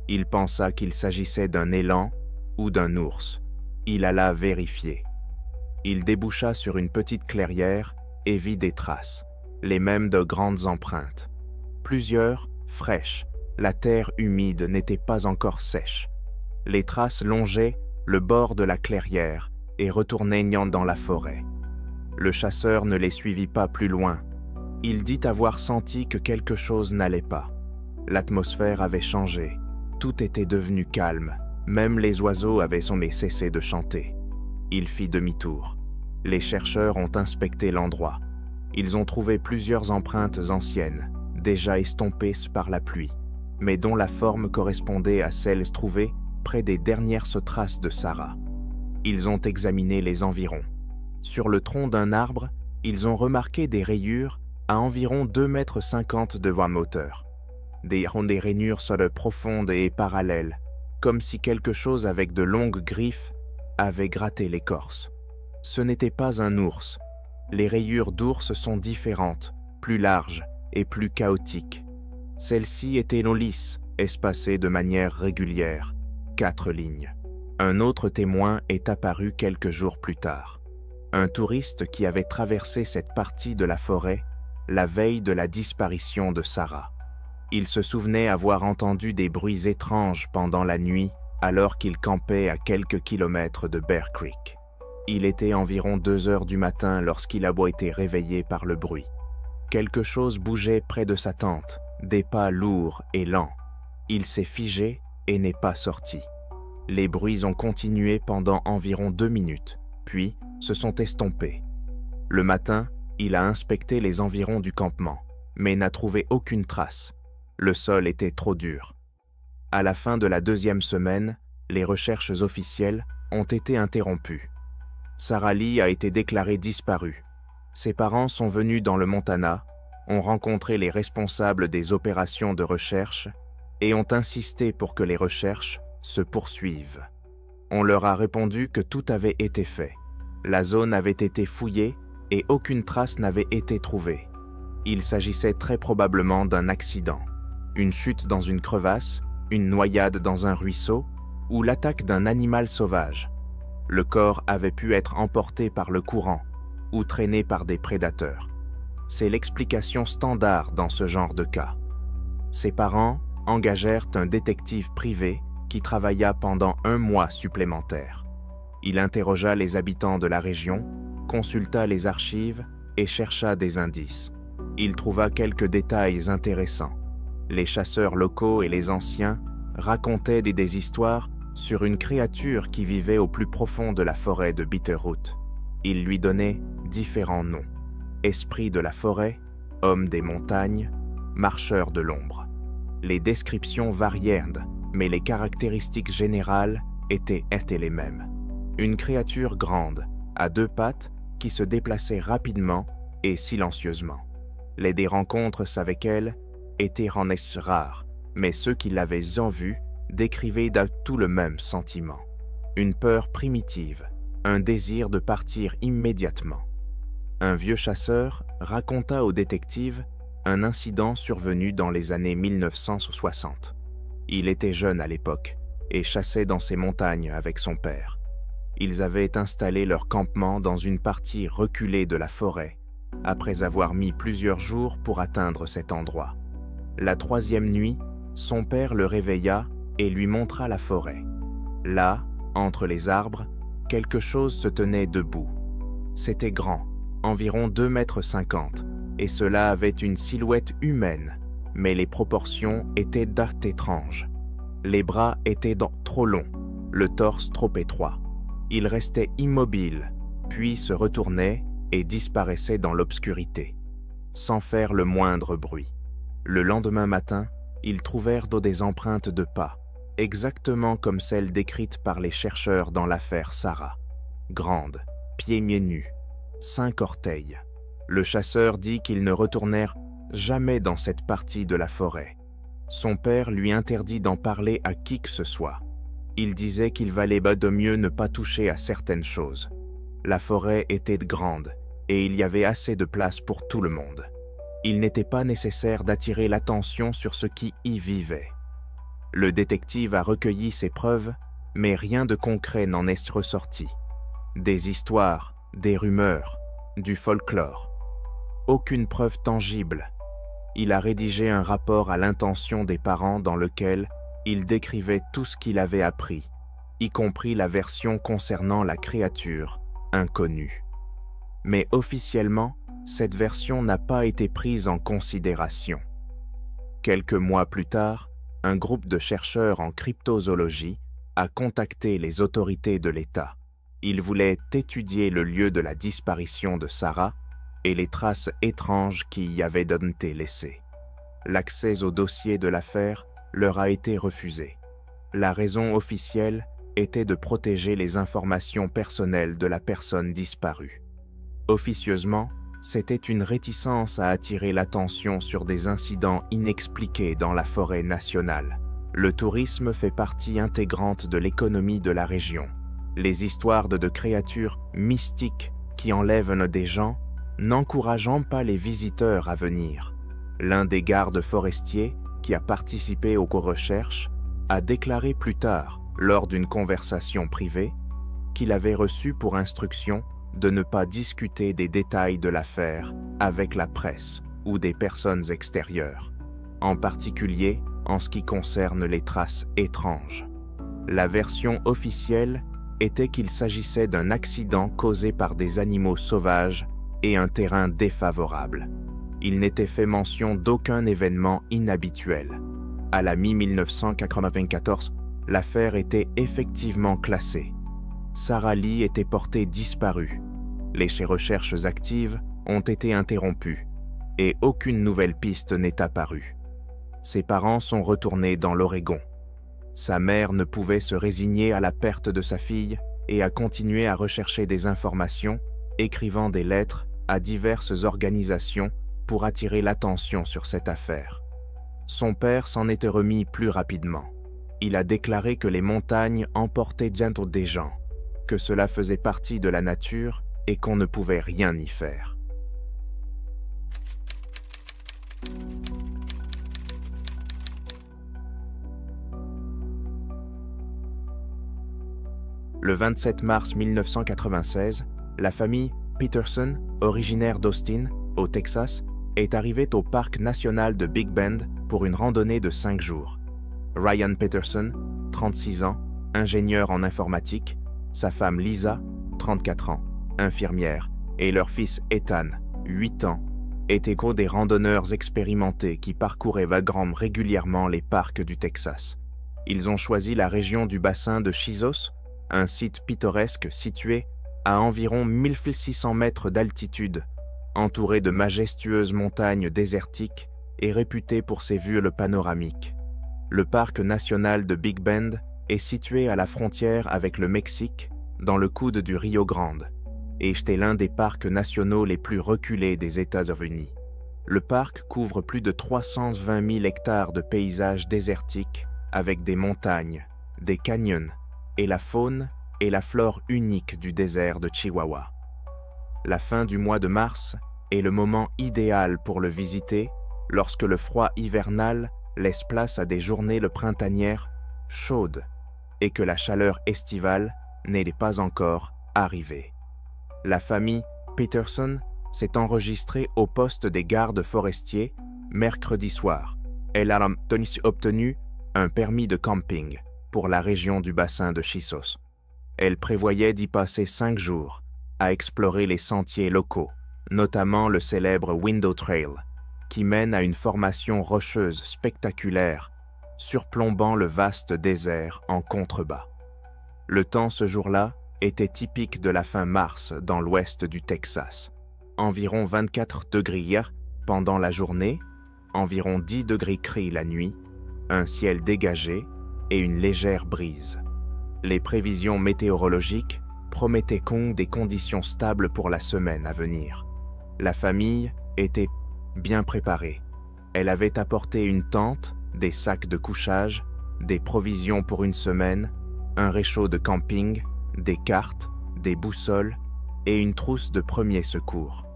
Il pensa qu'il s'agissait d'un élan ou d'un ours. Il alla vérifier. Il déboucha sur une petite clairière et vit des traces, les mêmes de grandes empreintes. Plusieurs, fraîches, la terre humide n'était pas encore sèche. Les traces longeaient le bord de la clairière et retournaient dans la forêt. Le chasseur ne les suivit pas plus loin. Il dit avoir senti que quelque chose n'allait pas. L'atmosphère avait changé. Tout était devenu calme. Même les oiseaux avaient cessé de chanter. Il fit demi-tour. Les chercheurs ont inspecté l'endroit. Ils ont trouvé plusieurs empreintes anciennes, déjà estompées par la pluie, mais dont la forme correspondait à celles trouvées près des dernières traces de Sarah. Ils ont examiné les environs. Sur le tronc d'un arbre, ils ont remarqué des rayures à environ 2,50 m de hauteur. Des rainures profondes et parallèles, comme si quelque chose avec de longues griffes avait gratté l'écorce. Ce n'était pas un ours. Les rayures d'ours sont différentes, plus larges et plus chaotiques. Celles-ci étaient lisses, espacées de manière régulière, 4 lignes. Un autre témoin est apparu quelques jours plus tard. Un touriste qui avait traversé cette partie de la forêt la veille de la disparition de Sarah. Il se souvenait avoir entendu des bruits étranges pendant la nuit alors qu'il campait à quelques kilomètres de Bear Creek. Il était environ 2 heures du matin lorsqu'il a été réveillé par le bruit. Quelque chose bougeait près de sa tente, des pas lourds et lents. Il s'est figé et n'est pas sorti. Les bruits ont continué pendant environ 2 minutes, puis se sont estompés. Le matin, il a inspecté les environs du campement, mais n'a trouvé aucune trace. Le sol était trop dur. À la fin de la 2e semaine, les recherches officielles ont été interrompues. Sarah Lee a été déclarée disparue. Ses parents sont venus dans le Montana, ont rencontré les responsables des opérations de recherche et ont insisté pour que les recherches se poursuivent. On leur a répondu que tout avait été fait. La zone avait été fouillée et aucune trace n'avait été trouvée. Il s'agissait très probablement d'un accident, une chute dans une crevasse, une noyade dans un ruisseau ou l'attaque d'un animal sauvage. Le corps avait pu être emporté par le courant ou traîné par des prédateurs. C'est l'explication standard dans ce genre de cas. Ses parents engagèrent un détective privé qui travailla pendant 1 mois supplémentaire. Il interrogea les habitants de la région, consulta les archives et chercha des indices. Il trouva quelques détails intéressants. Les chasseurs locaux et les anciens racontaient des histoires sur une créature qui vivait au plus profond de la forêt de Bitterroot. Ils lui donnaient différents noms. Esprit de la forêt, homme des montagnes, marcheur de l'ombre. Les descriptions varièrent, mais les caractéristiques générales étaient les mêmes. Une créature grande, à 2 pattes, qui se déplaçait rapidement et silencieusement. Les rencontres avec elle étaient rares, mais ceux qui l'avaient en vue décrivaient tout le même sentiment. Une peur primitive, un désir de partir immédiatement. Un vieux chasseur raconta au détective un incident survenu dans les années 1960. Il était jeune à l'époque et chassait dans ces montagnes avec son père. Ils avaient installé leur campement dans une partie reculée de la forêt, après avoir mis plusieurs jours pour atteindre cet endroit. La 3e nuit, son père le réveilla et lui montra la forêt. Là, entre les arbres, quelque chose se tenait debout. C'était grand, environ 2,50 m, et cela avait une silhouette humaine, mais les proportions étaient étranges. Les bras étaient trop longs, le torse trop étroit. Il restait immobile, puis se retournait et disparaissait dans l'obscurité, sans faire le moindre bruit. Le lendemain matin, ils trouvèrent des empreintes de pas, exactement comme celles décrites par les chercheurs dans l'affaire Sarah. Grandes, pieds nus, 5 orteils. Le chasseur dit qu'ils ne retournèrent jamais dans cette partie de la forêt. Son père lui interdit d'en parler à qui que ce soit. Il disait qu'il valait de mieux ne pas toucher à certaines choses. La forêt était grande et il y avait assez de place pour tout le monde. Il n'était pas nécessaire d'attirer l'attention sur ce qui y vivait. Le détective a recueilli ces preuves, mais rien de concret n'en est ressorti. Des histoires, des rumeurs, du folklore. Aucune preuve tangible. Il a rédigé un rapport à l'intention des parents dans lequel il décrivait tout ce qu'il avait appris, y compris la version concernant la créature inconnue. Mais officiellement, cette version n'a pas été prise en considération. Quelques mois plus tard, un groupe de chercheurs en cryptozoologie a contacté les autorités de l'État. Ils voulaient étudier le lieu de la disparition de Sarah et les traces étranges qui y avaient été laissées. L'accès au dossier de l'affaire leur a été refusé. La raison officielle était de protéger les informations personnelles de la personne disparue. Officieusement, c'était une réticence à attirer l'attention sur des incidents inexpliqués dans la forêt nationale. Le tourisme fait partie intégrante de l'économie de la région. Les histoires de créatures mystiques qui enlèvent des gens, n'encourageant pas les visiteurs à venir. L'un des gardes forestiers, qui a participé aux recherches, a déclaré plus tard, lors d'une conversation privée, qu'il avait reçu pour instruction de ne pas discuter des détails de l'affaire avec la presse ou des personnes extérieures, en particulier en ce qui concerne les traces étranges. La version officielle était qu'il s'agissait d'un accident causé par des animaux sauvages et un terrain défavorable. Il n'était fait mention d'aucun événement inhabituel. À la mi-1994, l'affaire était effectivement classée. Sarah Lee était portée disparue. Les recherches actives ont été interrompues et aucune nouvelle piste n'est apparue. Ses parents sont retournés dans l'Oregon. Sa mère ne pouvait se résigner à la perte de sa fille et a continué à rechercher des informations, écrivant des lettres à diverses organisations pour attirer l'attention sur cette affaire. Son père s'en était remis plus rapidement. Il a déclaré que les montagnes emportaient des gens, que cela faisait partie de la nature et qu'on ne pouvait rien y faire. Le 27 mars 1996, la famille Peterson, originaire d'Austin, au Texas, est arrivée au parc national de Big Bend pour une randonnée de 5 jours. Ryan Peterson, 36 ans, ingénieur en informatique, sa femme Lisa, 34 ans, infirmière, et leur fils Ethan, 8 ans, étaient des randonneurs expérimentés qui parcouraient vaguement régulièrement les parcs du Texas. Ils ont choisi la région du bassin de Chisos, un site pittoresque situé à environ 1600 mètres d'altitude, entouré de majestueuses montagnes désertiques est réputé pour ses vues panoramiques. Le parc national de Big Bend est situé à la frontière avec le Mexique, dans le coude du Rio Grande, et est l'un des parcs nationaux les plus reculés des États-Unis. Le parc couvre plus de 320 000 hectares de paysages désertiques avec des montagnes, des canyons et la faune et la flore unique du désert de Chihuahua. La fin du mois de mars est le moment idéal pour le visiter lorsque le froid hivernal laisse place à des journées printanières chaudes et que la chaleur estivale n'est pas encore arrivée. La famille Peterson s'est enregistrée au poste des gardes forestiers mercredi soir. Elle a obtenu un permis de camping pour la région du bassin de Chissos. Elle prévoyait d'y passer 5 jours à explorer les sentiers locaux, notamment le célèbre Window Trail, qui mène à une formation rocheuse spectaculaire surplombant le vaste désert en contrebas. Le temps ce jour-là était typique de la fin mars dans l'ouest du Texas. Environ 24 degrés pendant la journée, environ 10 degrés la nuit, un ciel dégagé et une légère brise. Les prévisions météorologiques promettaient des conditions stables pour la semaine à venir. La famille était bien préparée. Elle avait apporté une tente, des sacs de couchage, des provisions pour une semaine, un réchaud de camping, des cartes, des boussoles et une trousse de premiers secours.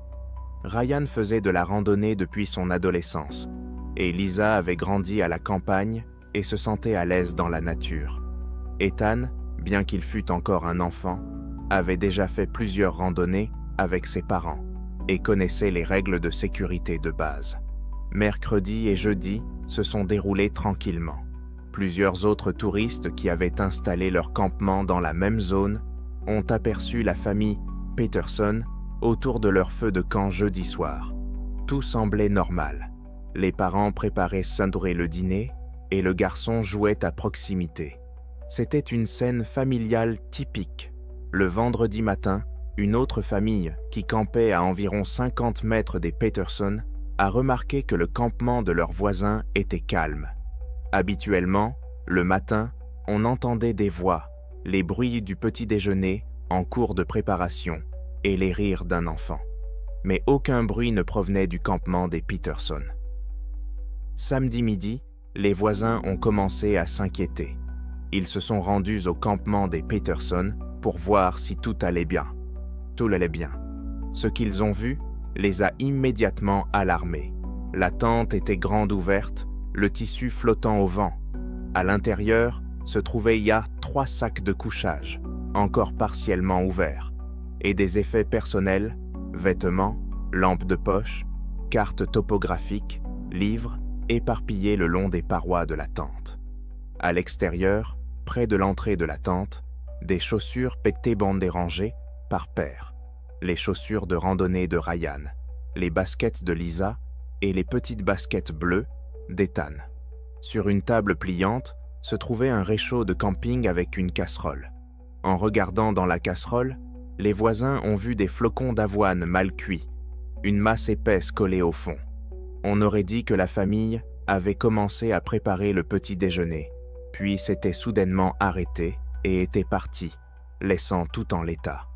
Ryan faisait de la randonnée depuis son adolescence et Lisa avait grandi à la campagne et se sentait à l'aise dans la nature. Ethan, bien qu'il fût encore un enfant, avait déjà fait plusieurs randonnées avec ses parents et connaissait les règles de sécurité de base. Mercredi et jeudi se sont déroulés tranquillement. Plusieurs autres touristes qui avaient installé leur campement dans la même zone ont aperçu la famille Peterson autour de leur feu de camp jeudi soir. Tout semblait normal. Les parents préparaient Sunday le dîner et le garçon jouait à proximité. C'était une scène familiale typique. Le vendredi matin, une autre famille, qui campait à environ 50 mètres des Peterson, a remarqué que le campement de leurs voisins était calme. Habituellement, le matin, on entendait des voix, les bruits du petit déjeuner en cours de préparation et les rires d'un enfant. Mais aucun bruit ne provenait du campement des Peterson. Samedi midi, les voisins ont commencé à s'inquiéter. Ils se sont rendus au campement des Peterson pour voir si tout allait bien. Tout allait bien. Ce qu'ils ont vu les a immédiatement alarmés. La tente était grande ouverte, le tissu flottant au vent. À l'intérieur se trouvaient 3 sacs de couchage, encore partiellement ouverts, et des effets personnels, vêtements, lampes de poche, cartes topographiques, livres, éparpillés le long des parois de la tente. À l'extérieur, près de l'entrée de la tente, des chaussures bandées rangées par paires, les chaussures de randonnée de Ryan, les baskets de Lisa et les petites baskets bleues d'Ethan. Sur une table pliante se trouvait un réchaud de camping avec une casserole. En regardant dans la casserole, les voisins ont vu des flocons d'avoine mal cuits, une masse épaisse collée au fond. On aurait dit que la famille avait commencé à préparer le petit déjeuner, puis s'était soudainement arrêtée et était partie, laissant tout en l'état.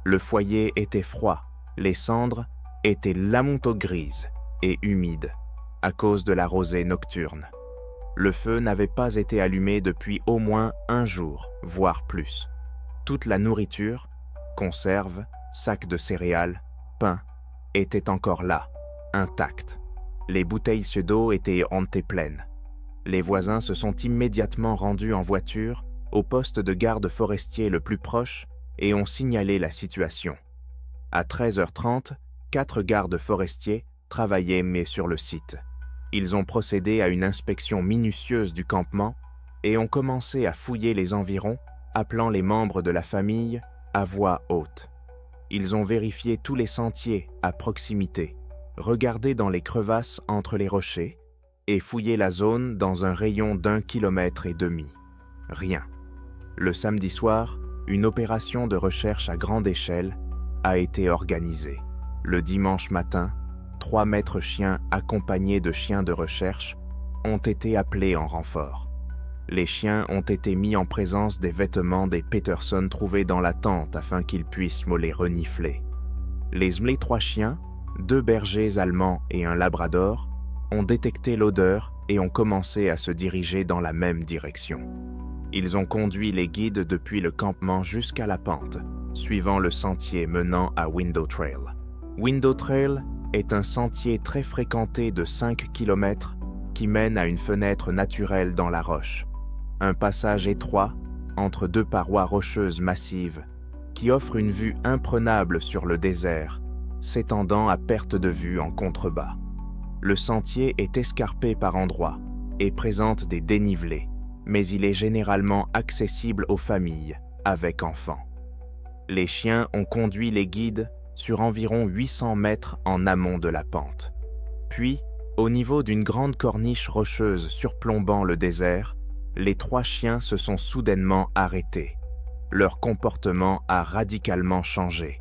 Le foyer était froid, les cendres étaient grises et humides à cause de la rosée nocturne. Le feu n'avait pas été allumé depuis au moins 1 jour, voire plus. Toute la nourriture, conserves, sacs de céréales, pain, était encore là, intacte. Les bouteilles d'eau étaient pleines. Les voisins se sont immédiatement rendus en voiture au poste de garde forestier le plus proche et ont signalé la situation. À 13h30, 4 gardes forestiers travaillaient sur le site. Ils ont procédé à une inspection minutieuse du campement et ont commencé à fouiller les environs, appelant les membres de la famille à voix haute. Ils ont vérifié tous les sentiers à proximité, regardé dans les crevasses entre les rochers et fouillé la zone dans un rayon d'1,5 km. Rien. Le samedi soir, une opération de recherche à grande échelle a été organisée. Le dimanche matin, 3 maîtres chiens accompagnés de chiens de recherche ont été appelés en renfort. Les chiens ont été mis en présence des vêtements des Peterson trouvés dans la tente afin qu'ils puissent les renifler. Les 3 chiens, 2 bergers allemands et un labrador, ont détecté l'odeur et ont commencé à se diriger dans la même direction. Ils ont conduit les guides depuis le campement jusqu'à la pente, suivant le sentier menant à Window Trail. Window Trail est un sentier très fréquenté de 5 km qui mène à une fenêtre naturelle dans la roche, un passage étroit entre 2 parois rocheuses massives qui offre une vue imprenable sur le désert, s'étendant à perte de vue en contrebas. Le sentier est escarpé par endroits et présente des dénivelés, mais il est généralement accessible aux familles avec enfants. Les chiens ont conduit les guides sur environ 800 mètres en amont de la pente. Puis, au niveau d'une grande corniche rocheuse surplombant le désert, les 3 chiens se sont soudainement arrêtés. Leur comportement a radicalement changé.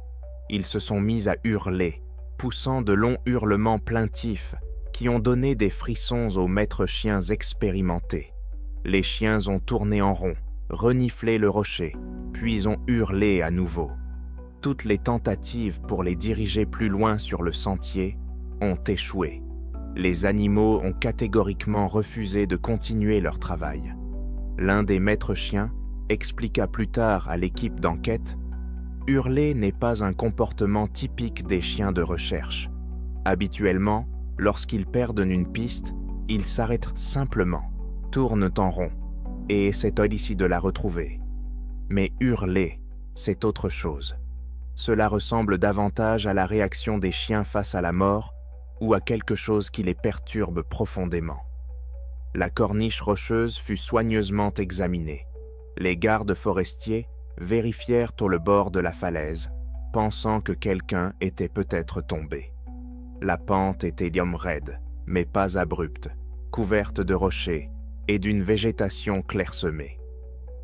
Ils se sont mis à hurler, poussant de longs hurlements plaintifs qui ont donné des frissons aux maîtres chiens expérimentés. Les chiens ont tourné en rond, reniflé le rocher, puis ont hurlé à nouveau. Toutes les tentatives pour les diriger plus loin sur le sentier ont échoué. Les animaux ont catégoriquement refusé de continuer leur travail. L'un des maîtres chiens expliqua plus tard à l'équipe d'enquête: « Hurler n'est pas un comportement typique des chiens de recherche. Habituellement, lorsqu'ils perdent une piste, ils s'arrêtent simplement, tournent en rond et essaient ici de la retrouver. Mais hurler, c'est autre chose. Cela ressemble davantage à la réaction des chiens face à la mort ou à quelque chose qui les perturbe profondément. » La corniche rocheuse fut soigneusement examinée. Les gardes forestiers vérifièrent sur le bord de la falaise, pensant que quelqu'un était peut-être tombé. La pente était raide, mais pas abrupte, couverte de rochers et d'une végétation clairsemée.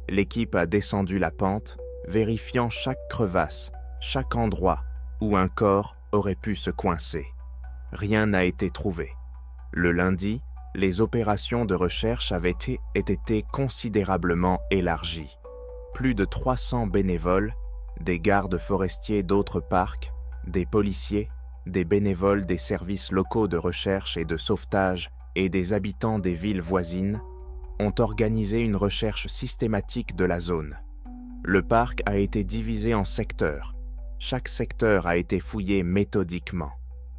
L'équipe a descendu la pente, vérifiant chaque crevasse, chaque endroit où un corps aurait pu se coincer. Rien n'a été trouvé. Le lundi, les opérations de recherche avaient été considérablement élargies. Plus de 300 bénévoles, des gardes forestiers d'autres parcs, des policiers, des bénévoles des services locaux de recherche et de sauvetage et des habitants des villes voisines ont organisé une recherche systématique de la zone. Le parc a été divisé en secteurs. Chaque secteur a été fouillé méthodiquement.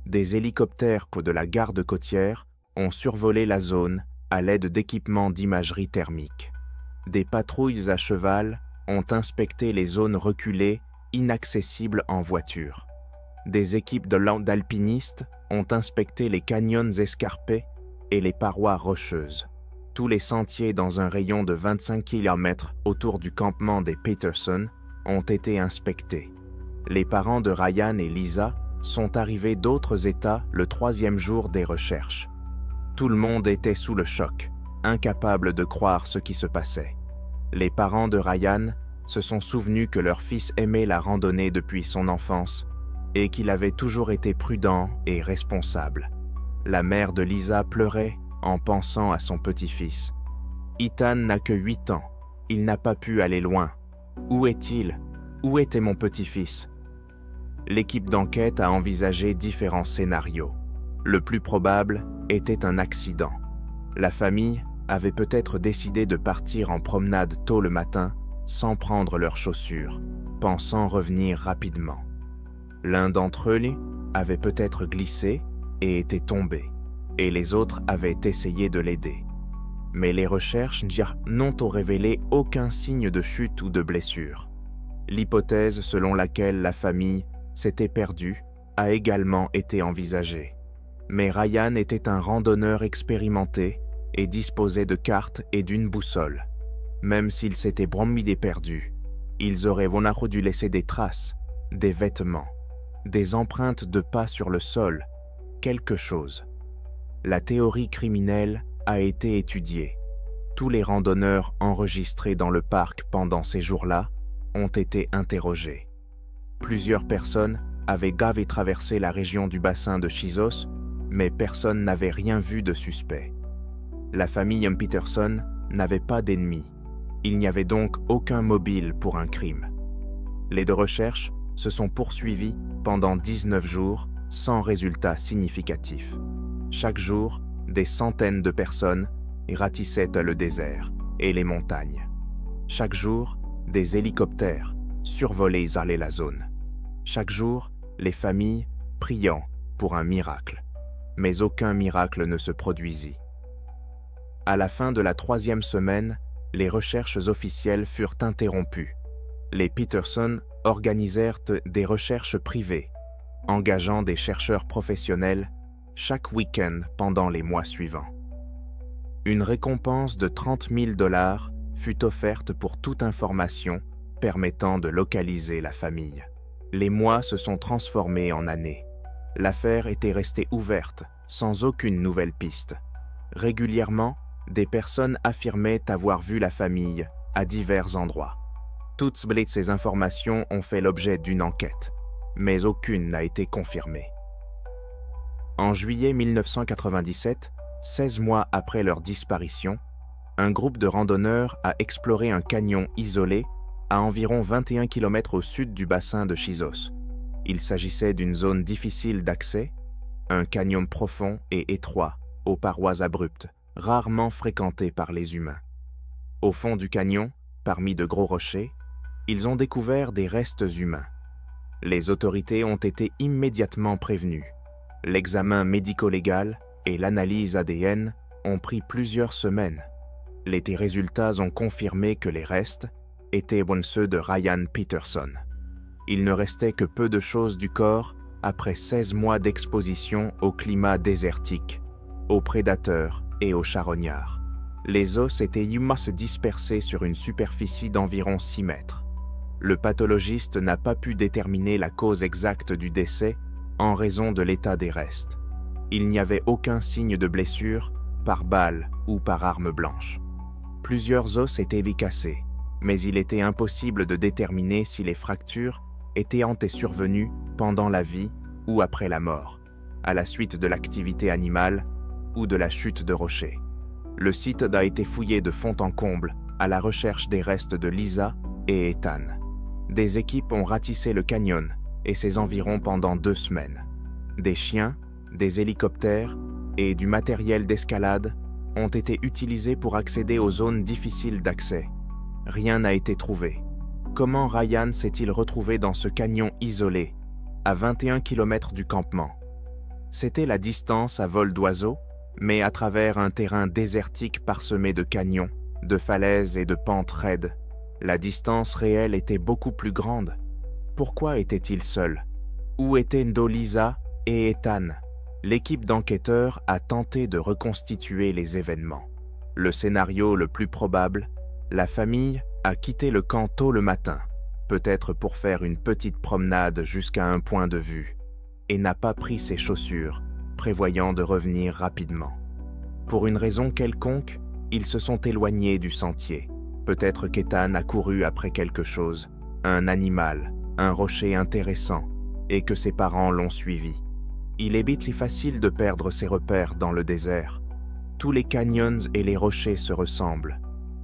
Des hélicoptères de la garde côtière ont survolé la zone à l'aide d'équipements d'imagerie thermique. Des patrouilles à cheval ont inspecté les zones reculées inaccessibles en voiture. Des équipes d'alpinistes ont inspecté les canyons escarpés et les parois rocheuses. Tous les sentiers dans un rayon de 25 km autour du campement des Peterson ont été inspectés. Les parents de Ryan et Lisa sont arrivés d'autres États le 3e jour des recherches. Tout le monde était sous le choc, incapable de croire ce qui se passait. Les parents de Ryan se sont souvenus que leur fils aimait la randonnée depuis son enfance et qu'il avait toujours été prudent et responsable. La mère de Lisa pleurait en pensant à son petit-fils. « Ethan n'a que 8 ans, il n'a pas pu aller loin. Où est-il? Où était mon petit-fils » L'équipe d'enquête a envisagé différents scénarios. Le plus probable était un accident. La famille avait peut-être décidé de partir en promenade tôt le matin sans prendre leurs chaussures, pensant revenir rapidement. L'un d'entre eux avait peut-être glissé et était tombé, et les autres avaient essayé de l'aider. Mais les recherches n'ont révélé aucun signe de chute ou de blessure. L'hypothèse selon laquelle la famille s'était perdue a également été envisagée. Mais Ryan était un randonneur expérimenté et disposait de cartes et d'une boussole. Même s'ils s'étaient promis perdus, ils auraient dû laisser des traces, des vêtements, des empreintes de pas sur le sol, quelque chose. La théorie criminelle a été étudiée. Tous les randonneurs enregistrés dans le parc pendant ces jours-là ont été interrogés. Plusieurs personnes avait gavé traversé la région du bassin de Chizos, mais personne n'avait rien vu de suspect. La famille Peterson n'avait pas d'ennemis. Il n'y avait donc aucun mobile pour un crime. Les deux recherches se sont poursuivies pendant 19 jours sans résultat significatif. Chaque jour, des centaines de personnes ratissaient le désert et les montagnes. Chaque jour, des hélicoptères survolaient la zone. Chaque jour, les familles priant pour un miracle. Mais aucun miracle ne se produisit. À la fin de la 3e semaine, les recherches officielles furent interrompues. Les Peterson organisèrent des recherches privées, engageant des chercheurs professionnels chaque week-end pendant les mois suivants. Une récompense de 30 000 $ fut offerte pour toute information permettant de localiser la famille. Les mois se sont transformés en années. L'affaire était restée ouverte, sans aucune nouvelle piste. Régulièrement, des personnes affirmaient avoir vu la famille à divers endroits. Toutes ces informations ont fait l'objet d'une enquête, mais aucune n'a été confirmée. En juillet 1997, 16 mois après leur disparition, un groupe de randonneurs a exploré un canyon isolé à environ 21 km au sud du bassin de Chizos. Il s'agissait d'une zone difficile d'accès, un canyon profond et étroit, aux parois abruptes, rarement fréquenté par les humains. Au fond du canyon, parmi de gros rochers, ils ont découvert des restes humains. Les autorités ont été immédiatement prévenues. L'examen médico-légal et l'analyse ADN ont pris plusieurs semaines. Les résultats ont confirmé que les restes étaient ceux de Ryan Peterson. Il ne restait que peu de choses du corps après 16 mois d'exposition au climat désertique, aux prédateurs et aux charognards. Les os étaient dispersés sur une superficie d'environ 6 mètres. Le pathologiste n'a pas pu déterminer la cause exacte du décès en raison de l'état des restes. Il n'y avait aucun signe de blessure par balle ou par arme blanche. Plusieurs os étaient cassés, mais il était impossible de déterminer si les fractures étaient survenues pendant la vie ou après la mort, à la suite de l'activité animale ou de la chute de rochers. Le site a été fouillé de fond en comble à la recherche des restes de Lisa et Ethan. Des équipes ont ratissé le canyon et ses environs pendant 2 semaines. Des chiens, des hélicoptères et du matériel d'escalade ont été utilisés pour accéder aux zones difficiles d'accès. Rien n'a été trouvé. Comment Ryan s'est-il retrouvé dans ce canyon isolé, à 21 km du campement? C'était la distance à vol d'oiseau, mais à travers un terrain désertique parsemé de canyons, de falaises et de pentes raides. La distance réelle était beaucoup plus grande. Pourquoi était-il seul? Où étaient Lisa et Ethan? L'équipe d'enquêteurs a tenté de reconstituer les événements. Le scénario le plus probable, la famille a quitté le camp tôt le matin, peut-être pour faire une petite promenade jusqu'à un point de vue, et n'a pas pris ses chaussures, prévoyant de revenir rapidement. Pour une raison quelconque, ils se sont éloignés du sentier. Peut-être qu'Ethan a couru après quelque chose, un animal, un rocher intéressant, et que ses parents l'ont suivi. Il est facile de perdre ses repères dans le désert. Tous les canyons et les rochers se ressemblent.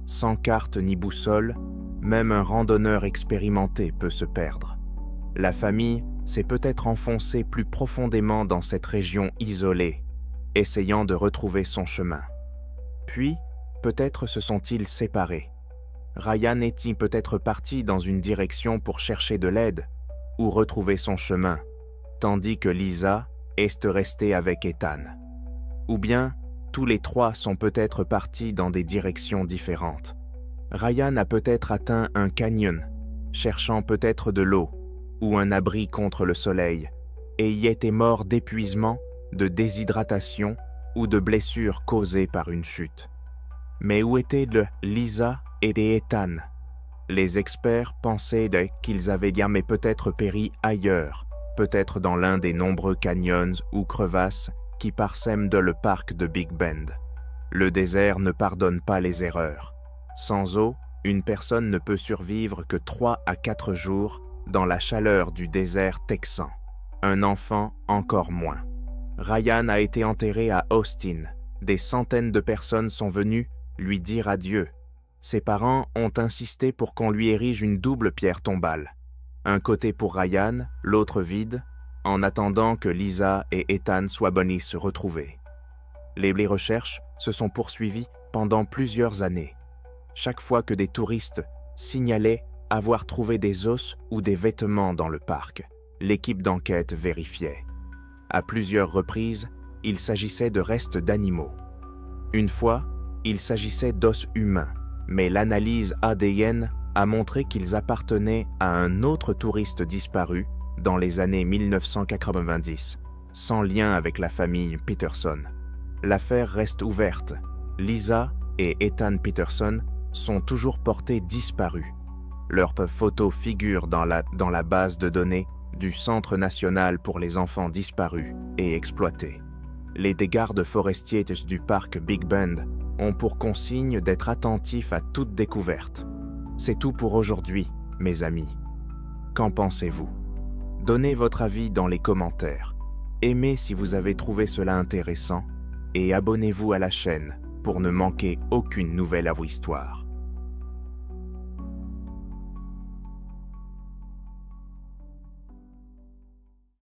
Sans carte ni boussole, même un randonneur expérimenté peut se perdre. La famille s'est peut-être enfoncée plus profondément dans cette région isolée, essayant de retrouver son chemin. Puis, peut-être se sont-ils séparés. Ryan est-il peut-être parti dans une direction pour chercher de l'aide ou retrouver son chemin, tandis que Lisa est restée avec Ethan. Ou bien, tous les trois sont peut-être partis dans des directions différentes. Ryan a peut-être atteint un canyon, cherchant peut-être de l'eau ou un abri contre le soleil, et y était mort d'épuisement, de déshydratation ou de blessures causées par une chute. Mais où étaient Lisa et Ethan? Les experts pensaient qu'ils avaient mais peut-être péri ailleurs, peut-être dans l'un des nombreux canyons ou crevasses qui parsèment le parc de Big Bend. Le désert ne pardonne pas les erreurs. Sans eau, une personne ne peut survivre que 3 à 4 jours dans la chaleur du désert texan. Un enfant encore moins. Ryan a été enterré à Austin. Des centaines de personnes sont venues lui dire adieu. Ses parents ont insisté pour qu'on lui érige une double pierre tombale. Un côté pour Ryan, l'autre vide, en attendant que Lisa et Ethan se retrouvés. Les recherches se sont poursuivies pendant plusieurs années. Chaque fois que des touristes signalaient avoir trouvé des os ou des vêtements dans le parc, l'équipe d'enquête vérifiait. À plusieurs reprises, il s'agissait de restes d'animaux. Une fois, il s'agissait d'os humains, mais l'analyse ADN a montré qu'ils appartenaient à un autre touriste disparu dans les années 1990, sans lien avec la famille Peterson. L'affaire reste ouverte. Lisa et Ethan Peterson sont toujours portés disparus. Leurs photos figurent dans la base de données du Centre national pour les enfants disparus et exploités. Les gardes forestiers du parc Big Bend ont pour consigne d'être attentifs à toute découverte. C'est tout pour aujourd'hui, mes amis. Qu'en pensez-vous? Donnez votre avis dans les commentaires. Aimez si vous avez trouvé cela intéressant et abonnez-vous à la chaîne pour ne manquer aucune nouvelle histoire.